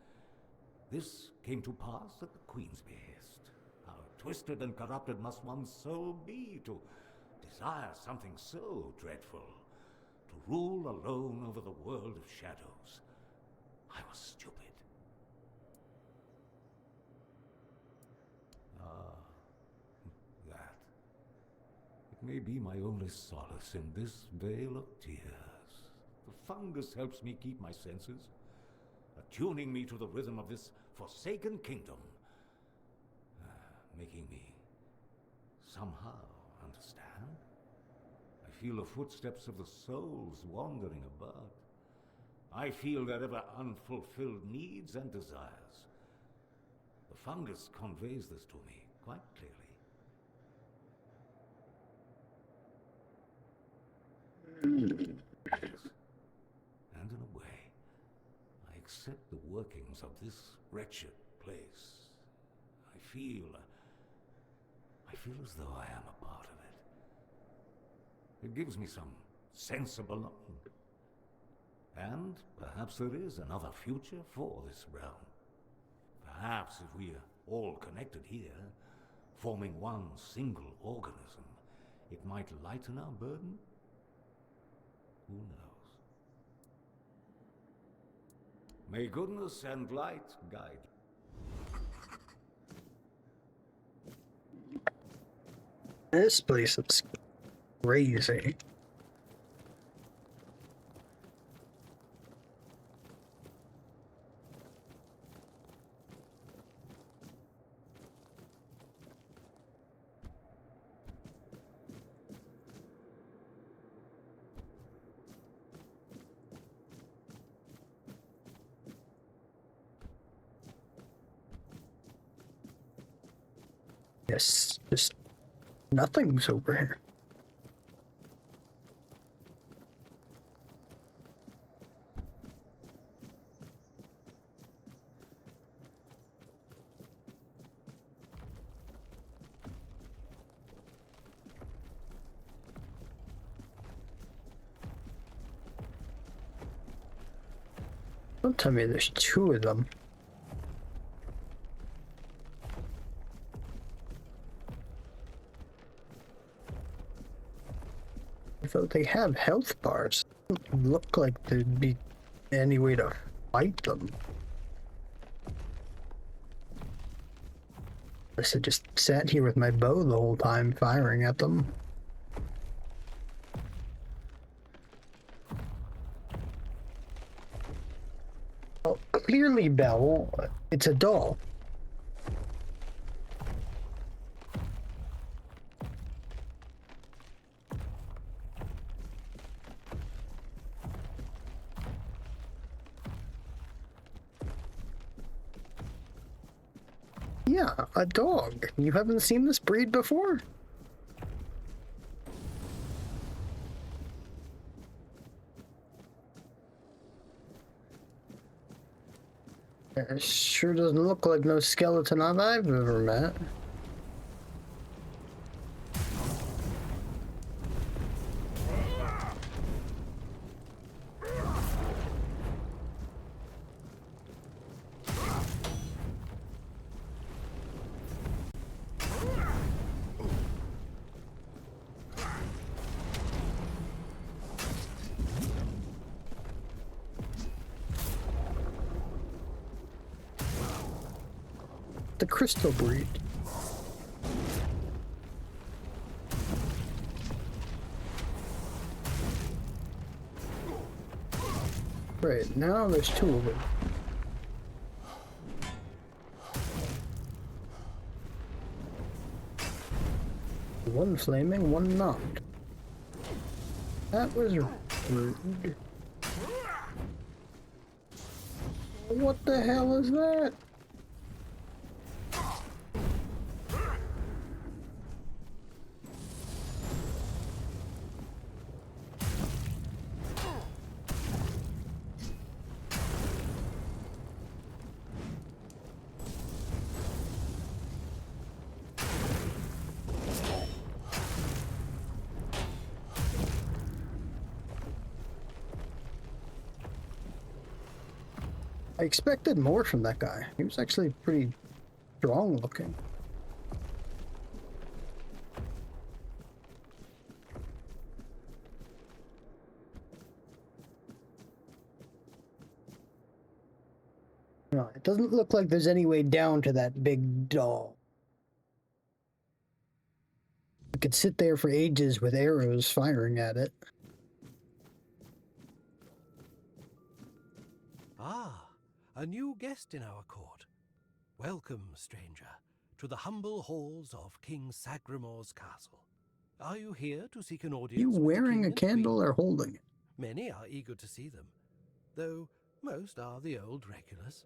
This came to pass at the Queen's behest. How twisted and corrupted must one's soul be to desire something so dreadful, to rule alone over the world of shadows. I was stupid. That. It may be my only solace in this vale of tears. The fungus helps me keep my senses, attuning me to the rhythm of this forsaken kingdom, making me somehow understand. I feel the footsteps of the souls wandering about. I feel their ever unfulfilled needs and desires. The fungus conveys this to me quite clearly. Yes. And in a way, I accept the workings of this wretched place. I feel as though I am a part of it. It gives me some sense of belonging. And perhaps there is another future for this realm. Perhaps if we are all connected here, forming one single organism, it might lighten our burden. Who knows? May goodness and light guide you. This place looks crazy. Yes, just nothing's over here. Don't tell me there's two of them. Though they have health bars, it doesn't look like there'd be any way to fight them. Unless I just sat here with my bow the whole time, firing at them. Well, clearly, Belle, it's a doll. Yeah, a dog. You haven't seen this breed before? It sure doesn't look like no skeleton I've ever met. The crystal breed. Right, now there's two of them. One flaming, one not. That was rude. What the hell is that? I expected more from that guy. He was actually pretty strong looking. No, it doesn't look like there's any way down to that big doll. You could sit there for ages with arrows firing at it. Ah, a new guest in our court. Welcome, stranger, to the humble halls of King Sagremore's castle. Are you here to seek an audience You with the wearing king a and candle queen? or holding it? Many are eager to see them, though most are the old regulars.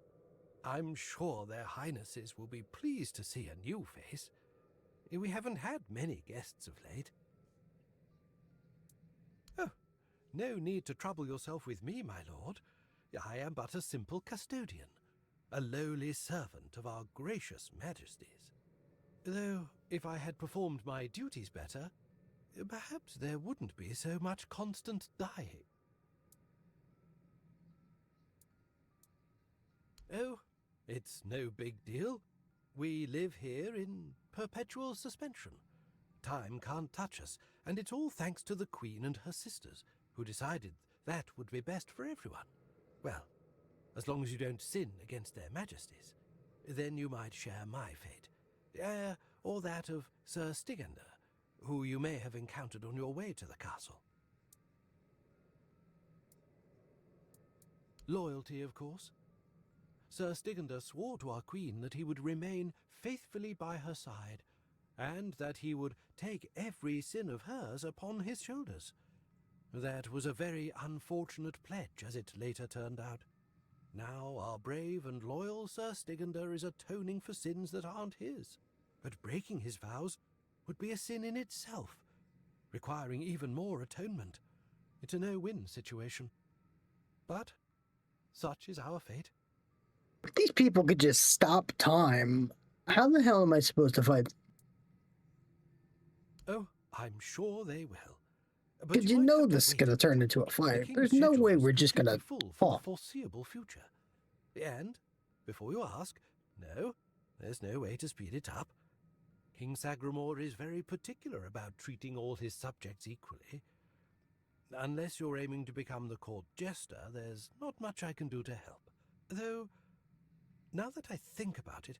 I'm sure their highnesses will be pleased to see a new face. We haven't had many guests of late. Oh, no need to trouble yourself with me, my lord. I am but a simple custodian, a lowly servant of our gracious majesties. Though, if I had performed my duties better, perhaps there wouldn't be so much constant dying. Oh, it's no big deal. We live here in perpetual suspension. Time can't touch us, and it's all thanks to the Queen and her sisters, who decided that would be best for everyone. Well, as long as you don't sin against their majesties, then you might share my fate. Or that of Sir Stigender, who you may have encountered on your way to the castle. Loyalty, of course. Sir Stigender swore to our queen that he would remain faithfully by her side, and that he would take every sin of hers upon his shoulders. That was a very unfortunate pledge, as it later turned out. Now our brave and loyal Sir Stigender is atoning for sins that aren't his. But breaking his vows would be a sin in itself, requiring even more atonement. It's a no-win situation. But such is our fate. If these people could just stop time, how the hell am I supposed to fight? Oh, I'm sure they will. Because you know this is going to turn into a fight. There's no way we're just going to full for talk. the foreseeable future. And, before you ask, no, there's no way to speed it up. King Sagremore is very particular about treating all his subjects equally. Unless you're aiming to become the court jester, there's not much I can do to help. Though, now that I think about it,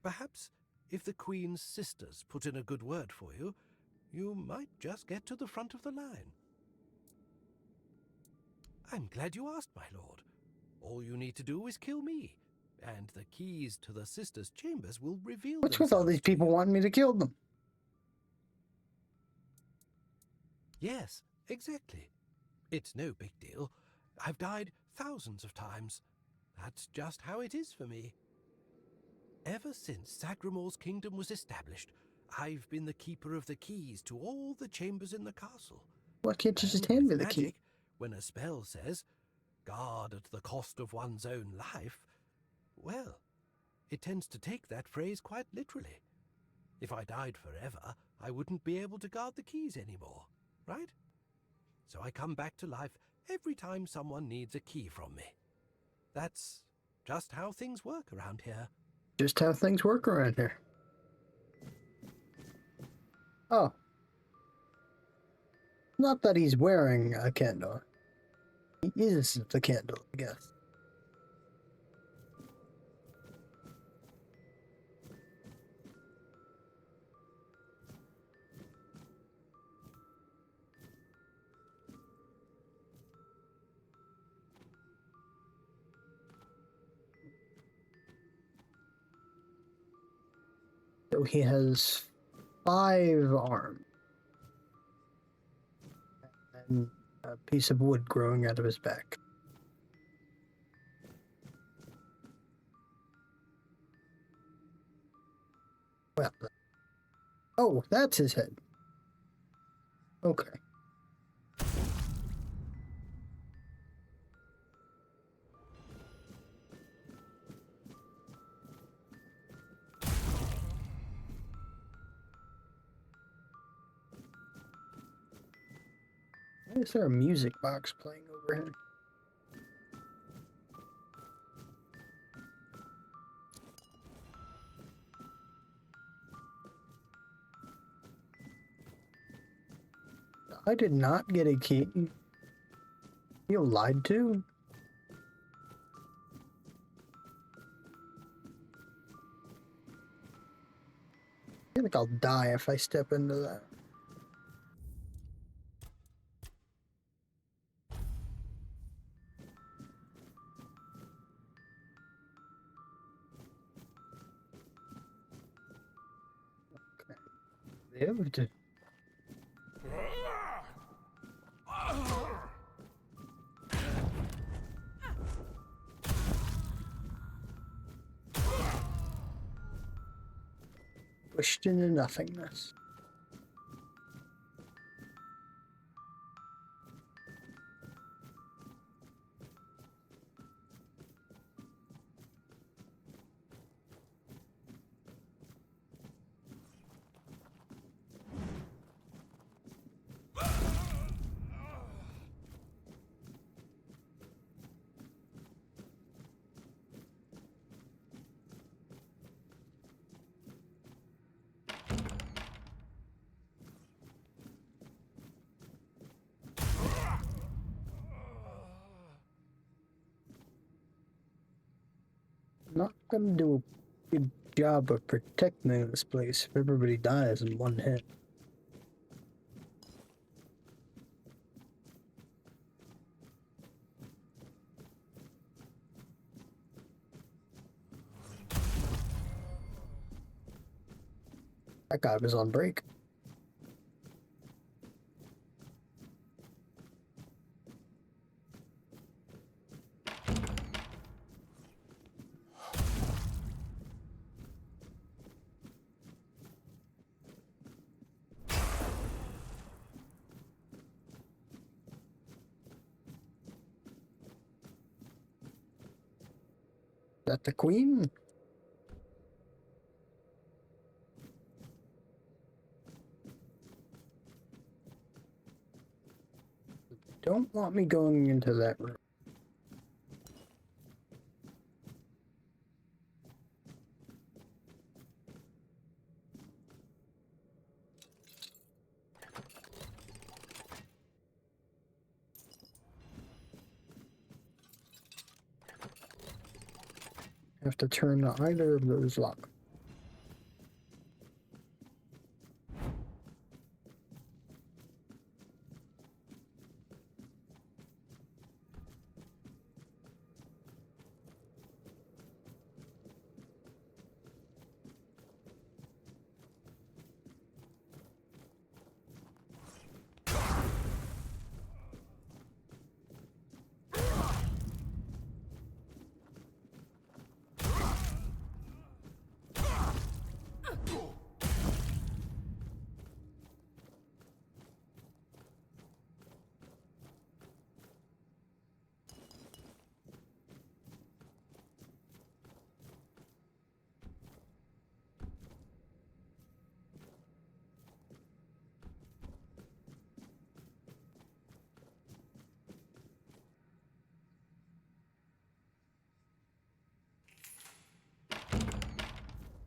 perhaps if the Queen's sisters put in a good word for you, you might just get to the front of the line. I'm glad you asked, my lord. All you need to do is kill me, and the keys to the sisters' chambers will reveal What's with all these people wanting me to kill them? Yes, exactly. It's no big deal. I've died thousands of times. That's just how it is for me. ever since Sagramor's kingdom was established, I've been the keeper of the keys to all the chambers in the castle. Why can't you just And hand me with the key? magic, when a spell says, guard at the cost of one's own life, well, it tends to take that phrase quite literally. If I died forever, I wouldn't be able to guard the keys anymore, right? So I come back to life every time someone needs a key from me. That's just how things work around here. Just how things work around here. Oh. Not that he's wearing a candle. He is the candle, I guess. So he has 5 arms. And a piece of wood growing out of his back. Well, oh, that's his head. Okay. Why is there a music box playing over here? I did not get a key. You lied to? I feel like I'll die if I step into that. Okay. Lived. Pushed into nothingness. Not gonna do a good job of protecting this place if everybody dies in one hit. That guy was on break. Is that the queen? Don't want me going into that room. Have to turn either of those locks.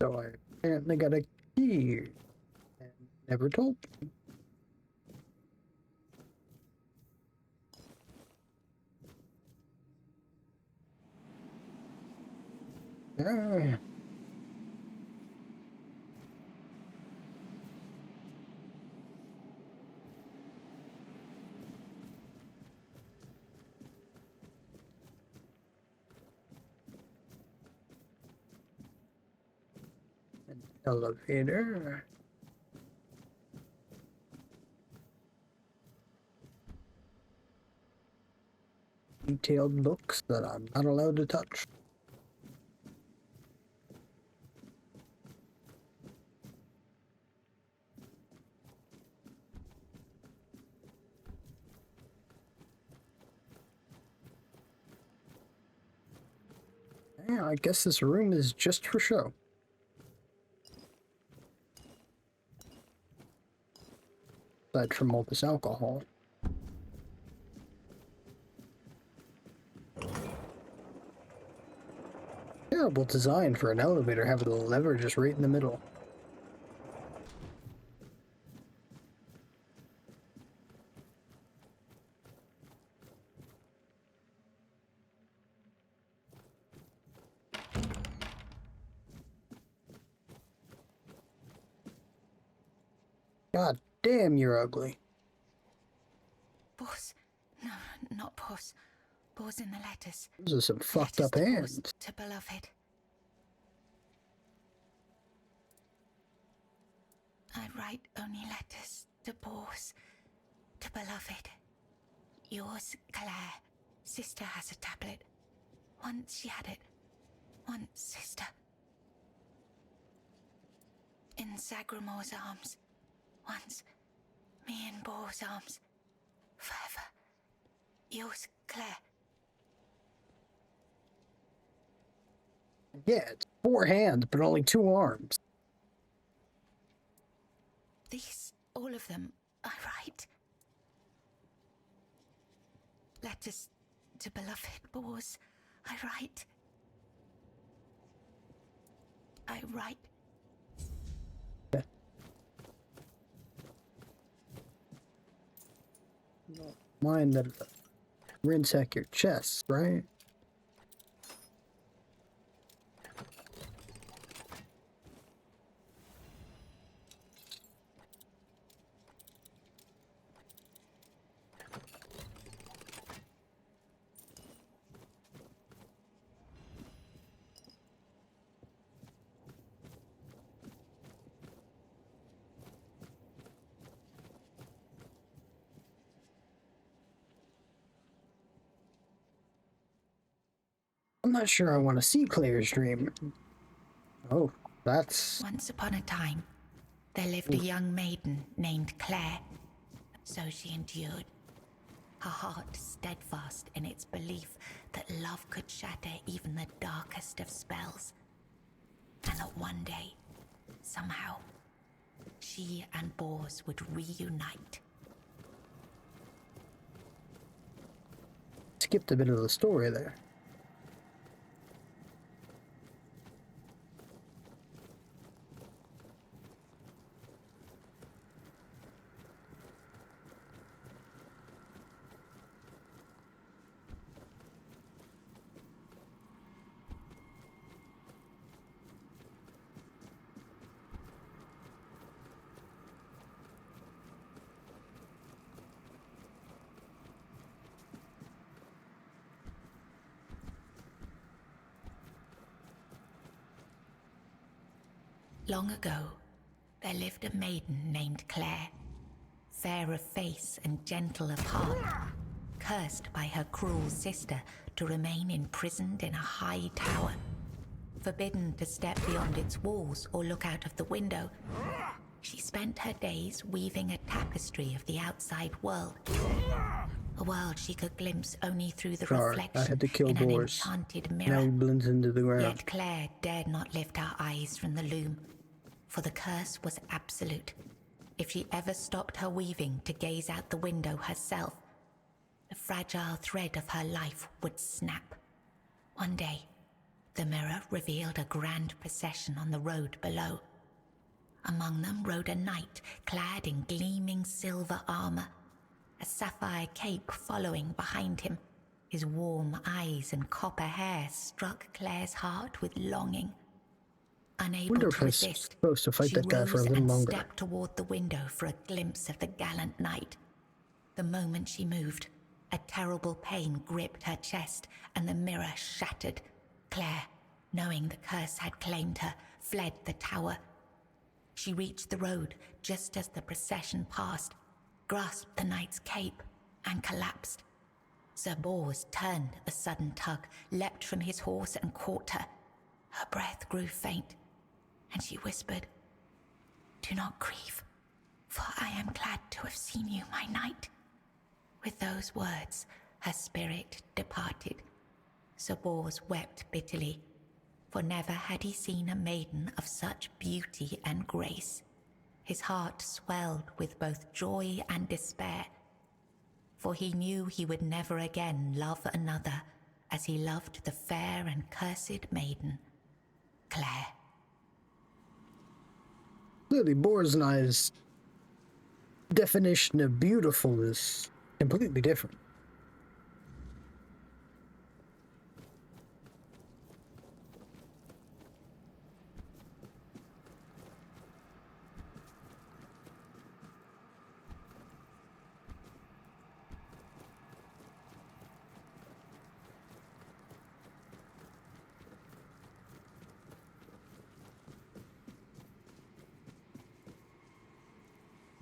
So I apparently got a key and never told me. Ah. An elevator. Detailed looks that I'm not allowed to touch. Yeah, I guess this room is just for show. Aside from all this alcohol. Terrible design for an elevator having the lever just right in the middle. God damn, you're ugly. Boss. No, not Boss. Boss in the letters. Those are some fucked up hands. To beloved. I write only letters to Boss. To beloved. Yours, Claire. Sister has a tablet. Once she had it. Once, sister. In Sagramor's arms. Once. Me in Bo's arms. Forever. Yours, Claire. Yeah, it's 4 hands, but only 2 arms. These, all of them, I write. Letters to beloved Boars. I write. I write. Mind that ransack your chest, right? I'm not sure I want to see Claire's dream. Oh, that's... Once upon a time, there lived a young maiden named Claire. So she endured, her heart steadfast in its belief that love could shatter even the darkest of spells. And that one day, somehow, she and Bors would reunite. Skipped a bit of the story there. Long ago, there lived a maiden named Claire, fair of face and gentle of heart, cursed by her cruel sister to remain imprisoned in a high tower, forbidden to step beyond its walls or look out of the window. She spent her days weaving a tapestry of the outside world, a world she could glimpse only through the reflection I had to kill in an Boris. enchanted mirror. Now he blends into the ground. Yet Claire dared not lift her eyes from the loom, for the curse was absolute. If she ever stopped her weaving to gaze out the window herself, the fragile thread of her life would snap. One day, The mirror revealed a grand procession on the road below. Among them rode a knight clad in gleaming silver armor, a sapphire cape following behind him. His warm eyes and copper hair struck Claire's heart with longing. Unable Wonder to if I was resist, supposed to fight she that guy for a rose little and longer. stepped toward the window for a glimpse of the gallant knight. The moment she moved, a terrible pain gripped her chest and the mirror shattered. Claire, knowing the curse had claimed her, fled the tower. She reached the road just as the procession passed, grasped the knight's cape, and collapsed. Sir Bors turned a sudden tug, leapt from his horse and caught her. Her breath grew faint, and she whispered, "Do not grieve, for I am glad to have seen you, my knight." With those words, her spirit departed. Sir Bors wept bitterly, for never had he seen a maiden of such beauty and grace. His heart swelled with both joy and despair, for he knew he would never again love another as he loved the fair and cursed maiden, Claire. Clearly, Boris and I's definition of beautiful is completely different.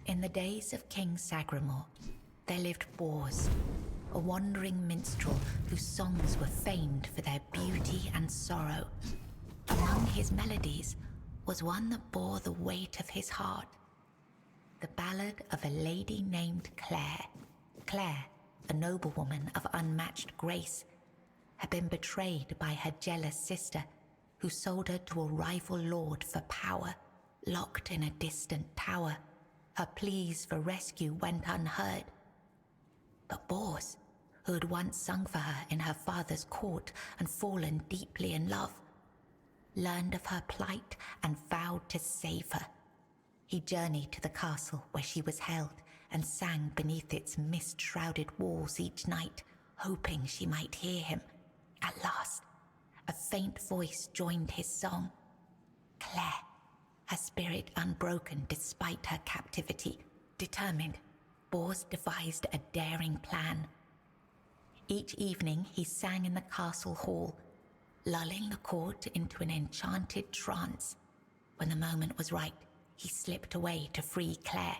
In the days of King Sagramore, there lived Bors, a wandering minstrel whose songs were famed for their beauty and sorrow. Among his melodies was one that bore the weight of his heart, the ballad of a lady named Claire. Claire, a noblewoman of unmatched grace, had been betrayed by her jealous sister, who sold her to a rival lord for power, locked in a distant tower. Her pleas for rescue went unheard. But Bors, who had once sung for her in her father's court and fallen deeply in love, learned of her plight and vowed to save her. He journeyed to the castle where she was held and sang beneath its mist-shrouded walls each night, hoping she might hear him. At last, a faint voice joined his song. Claire, her spirit unbroken despite her captivity, determined, Bors devised a daring plan. Each evening he sang in the castle hall, lulling the court into an enchanted trance. When the moment was right, he slipped away to free Claire.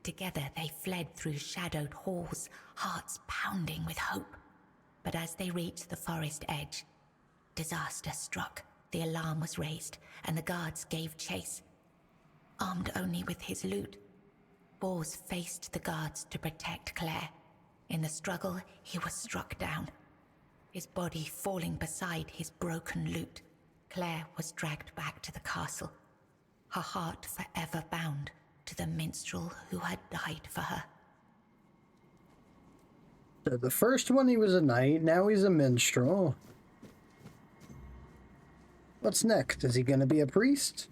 Together they fled through shadowed halls, hearts pounding with hope. But as they reached the forest edge, disaster struck. The alarm was raised, and the guards gave chase. Armed only with his lute, Bors faced the guards to protect Claire. In the struggle, he was struck down, his body falling beside his broken lute. Claire was dragged back to the castle, her heart forever bound to the minstrel who had died for her. So the first one he was a knight, now he's a minstrel. What's next? Is he gonna be a priest?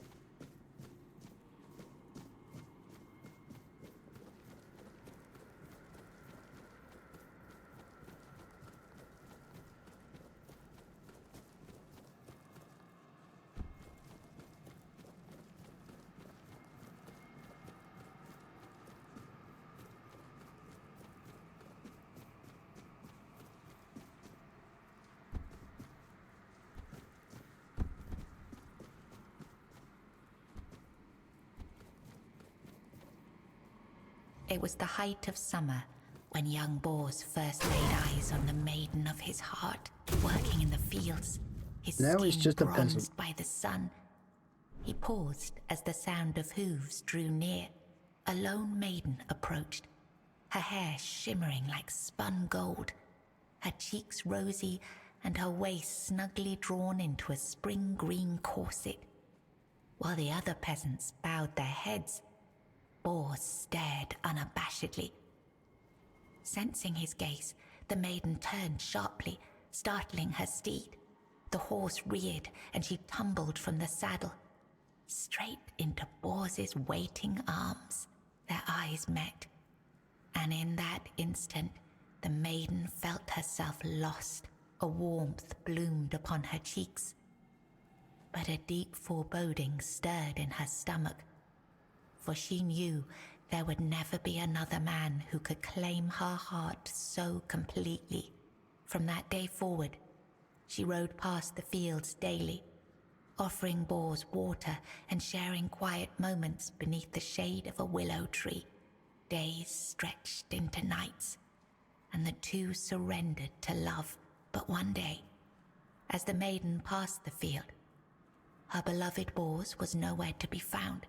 It was the height of summer when young Bors first laid eyes on the maiden of his heart, working in the fields, his Now skin he's just a bronzed peasant. by the sun. He paused as the sound of hooves drew near. A lone maiden approached, her hair shimmering like spun gold, her cheeks rosy and her waist snugly drawn into a spring green corset. While the other peasants bowed their heads, Bors stared unabashedly. Sensing his gaze, the maiden turned sharply, startling her steed. The horse reared and she tumbled from the saddle, straight into Bors's waiting arms. Their eyes met, and in that instant, the maiden felt herself lost. A warmth bloomed upon her cheeks, but a deep foreboding stirred in her stomach, for she knew there would never be another man who could claim her heart so completely. From that day forward, she rode past the fields daily, offering Bors water and sharing quiet moments beneath the shade of a willow tree. Days stretched into nights, and the two surrendered to love. But one day, as the maiden passed the field, her beloved Bors was nowhere to be found.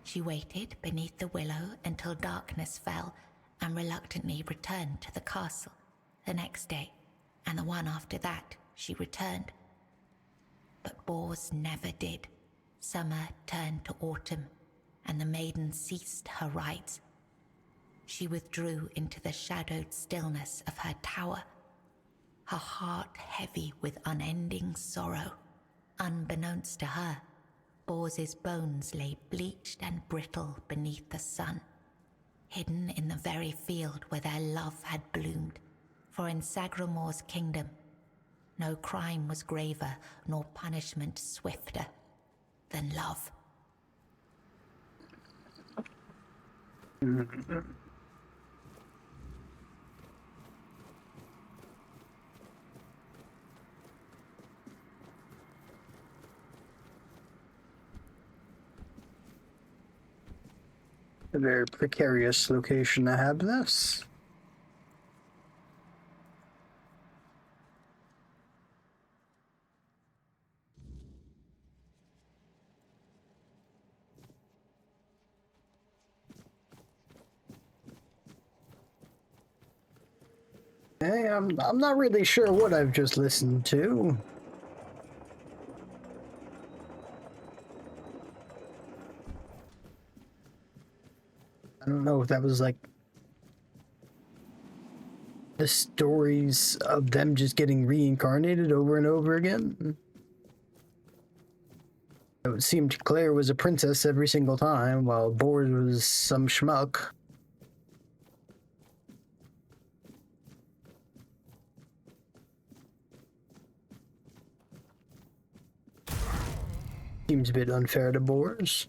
She waited beneath the willow until darkness fell and reluctantly returned to the castle. The next day, and the one after that, she returned. But Bors never did. Summer turned to autumn, and the maiden ceased her rides. She withdrew into the shadowed stillness of her tower, her heart heavy with unending sorrow. Unbeknownst to her, Bors's bones lay bleached and brittle beneath the sun, hidden in the very field where their love had bloomed. For in Sagramor's kingdom, no crime was graver nor punishment swifter than love. A very precarious location to have this. Hey, I'm not really sure what I've just listened to. I don't know if that was like the stories of them just getting reincarnated over and over again. It seemed Claire was a princess every single time, while Bors was some schmuck. Seems a bit unfair to Bors.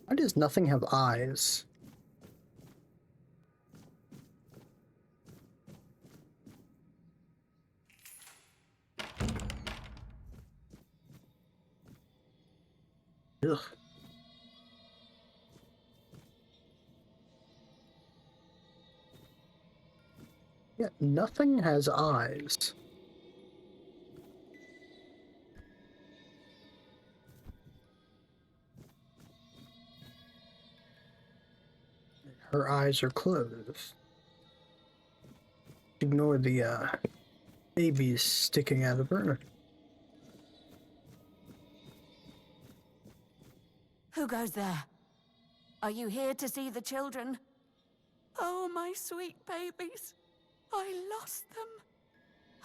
Why does nothing have eyes? Ugh. Yeah, nothing has eyes. Her eyes are closed. Ignore the babies sticking out of her. Who goes there? Are you here to see the children? Oh, my sweet babies. I lost them.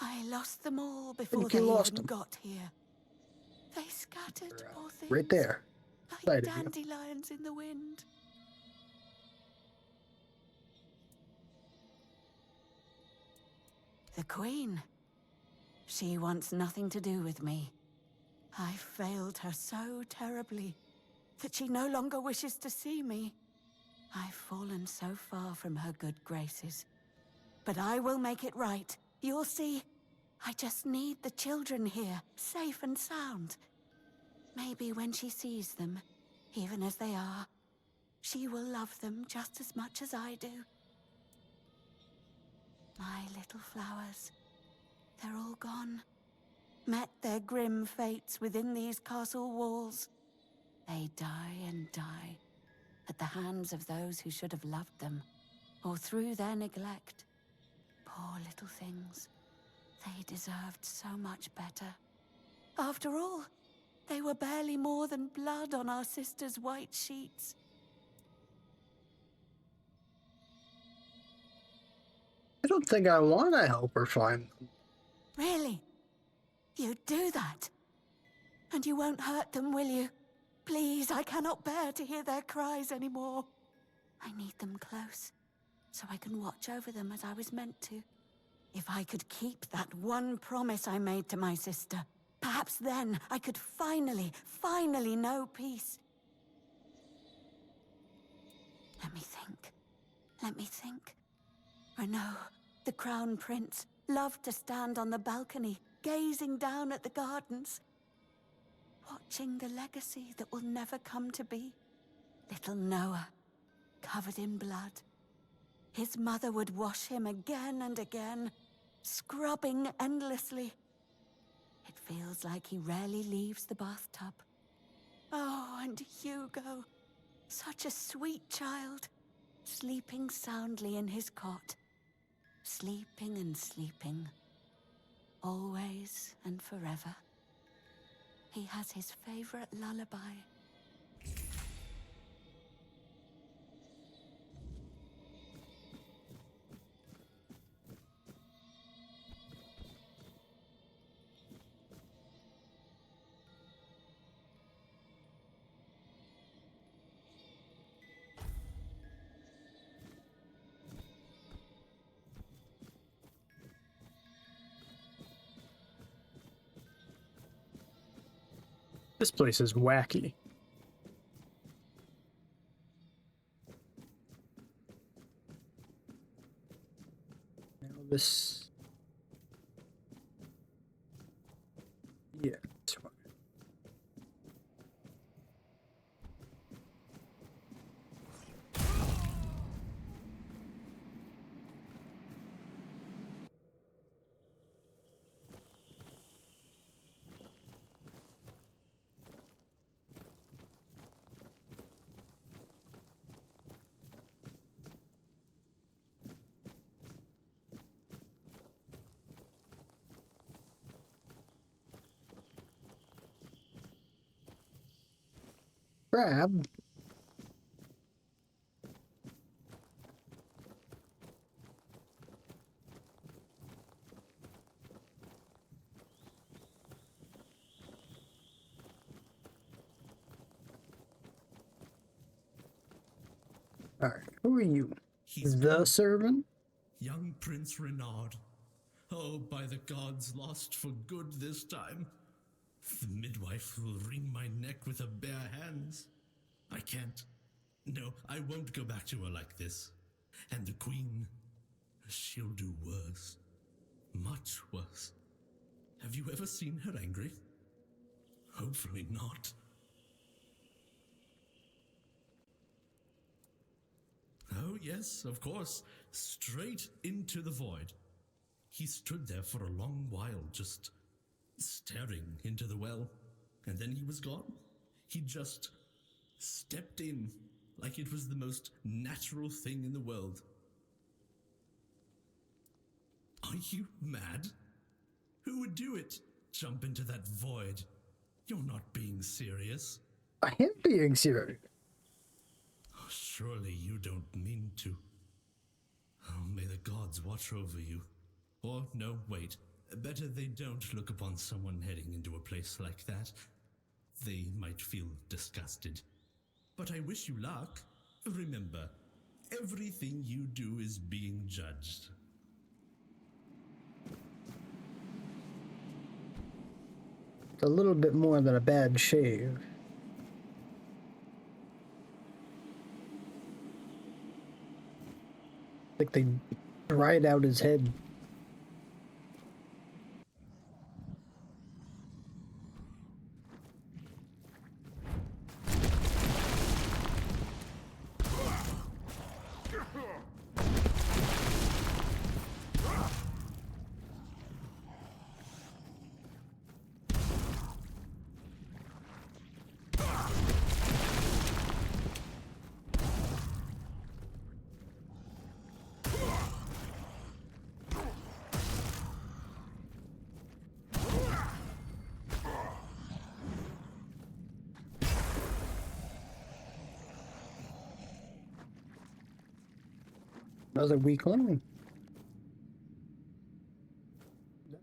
I lost them all before they even got here. They scattered, poor things. Right there. Like dandelions in the wind. The Queen. She wants nothing to do with me. I failed her so terribly that she no longer wishes to see me. I've fallen so far from her good graces. But I will make it right. You'll see. I just need the children here, safe and sound. Maybe when she sees them, even as they are, she will love them just as much as I do. My little flowers, they're all gone. Met their grim fates within these castle walls. They die and die at the hands of those who should have loved them, or through their neglect. Poor little things. They deserved so much better. After all, they were barely more than blood on our sister's white sheets. I don't think I want to help her find them. Really? You'd do that? And you won't hurt them, will you? Please, I cannot bear to hear their cries anymore. I need them close, so I can watch over them as I was meant to. If I could keep that one promise I made to my sister, perhaps then I could finally know peace. Let me think. Renaud, the Crown Prince, loved to stand on the balcony, gazing down at the gardens, watching the legacy that will never come to be. Little Noah, covered in blood. His mother would wash him again and again, scrubbing endlessly. It feels like he rarely leaves the bathtub. Oh, and Hugo, such a sweet child, sleeping soundly in his cot. Sleeping and sleeping, always and forever. He has his favorite lullaby. This place is wacky. Now this... Yeah, that's fine. Crab. Alright, who are you? The servant? Young Prince Renaud. Oh, by the gods, lost for good this time. The midwife will wring my neck with her bare hands. I can't. No, I won't go back to her like this. And the Queen, she'll do worse. Much worse. Have you ever seen her angry? Hopefully not. Oh, yes, of course. Straight into the void. He stood there for a long while, just staring into the well. And then he was gone. He just stepped in like it was the most natural thing in the world. Are you mad? Who would do it? Jump into that void. You're not being serious. I am being serious. Oh, surely you don't mean to. Oh, may the gods watch over you. Or, no, wait. Better they don't look upon someone heading into a place like that. They might feel disgusted. But I wish you luck. Remember, everything you do is being judged. It's a little bit more than a bad shave. Like they dried out his head. Another weakling.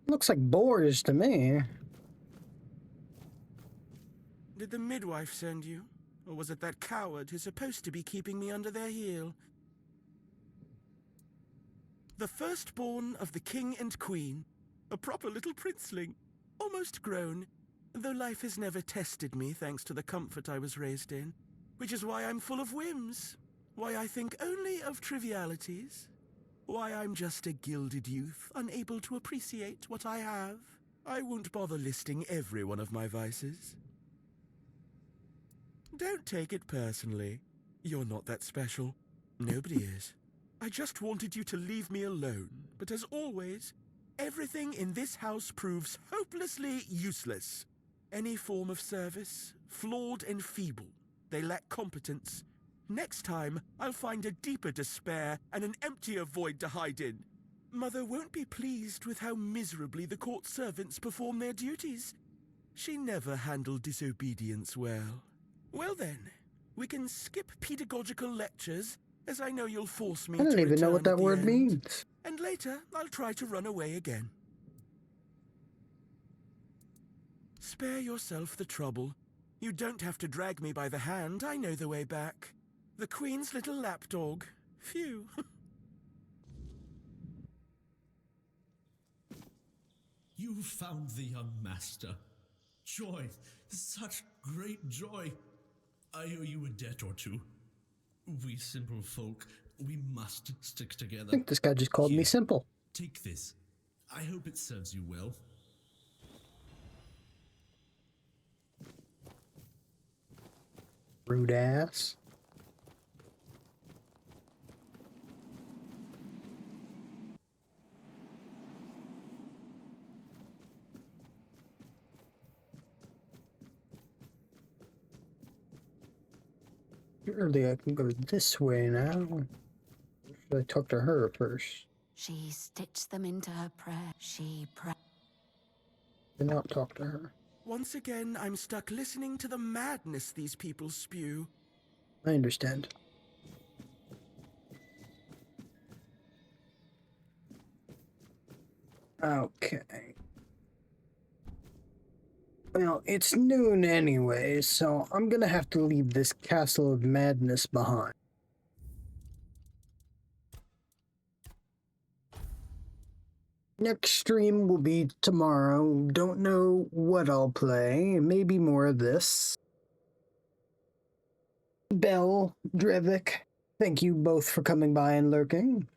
Looks like boars to me. Did the midwife send you? Or was it that coward who's supposed to be keeping me under their heel? The firstborn of the king and queen. A proper little princeling. Almost grown. Though life has never tested me thanks to the comfort I was raised in. Which is why I'm full of whims. Why I think only of trivialities. Why I'm just a gilded youth, unable to appreciate what I have. I won't bother listing every one of my vices. Don't take it personally. You're not that special. Nobody is. I just wanted you to leave me alone. But as always, everything in this house proves hopelessly useless. Any form of service, flawed and feeble. They lack competence. Next time, I'll find a deeper despair and an emptier void to hide in. Mother won't be pleased with how miserably the court servants perform their duties. She never handled disobedience well. Well then, we can skip pedagogical lectures, as I know you'll force me I don't to even know what return that at the word end. means. And later, I'll try to run away again. Spare yourself the trouble. You don't have to drag me by the hand, I know the way back. The Queen's little lapdog. Phew. You found the young master. Joy, such great joy. I owe you a debt or two. We simple folk, we must stick together. I think this guy just called me simple. Take this. I hope it serves you well. Rude ass. Surely I can go this way now. Or should I talk to her first? She stitched them into her prayer. She prayed. Then I'll talk to her. Once again, I'm stuck listening to the madness these people spew. I understand. Okay. Well, it's noon anyway, so I'm gonna have to leave this castle of madness behind. Next stream will be tomorrow. Don't know what I'll play. Maybe more of this. Bell, Drevik, thank you both for coming by and lurking.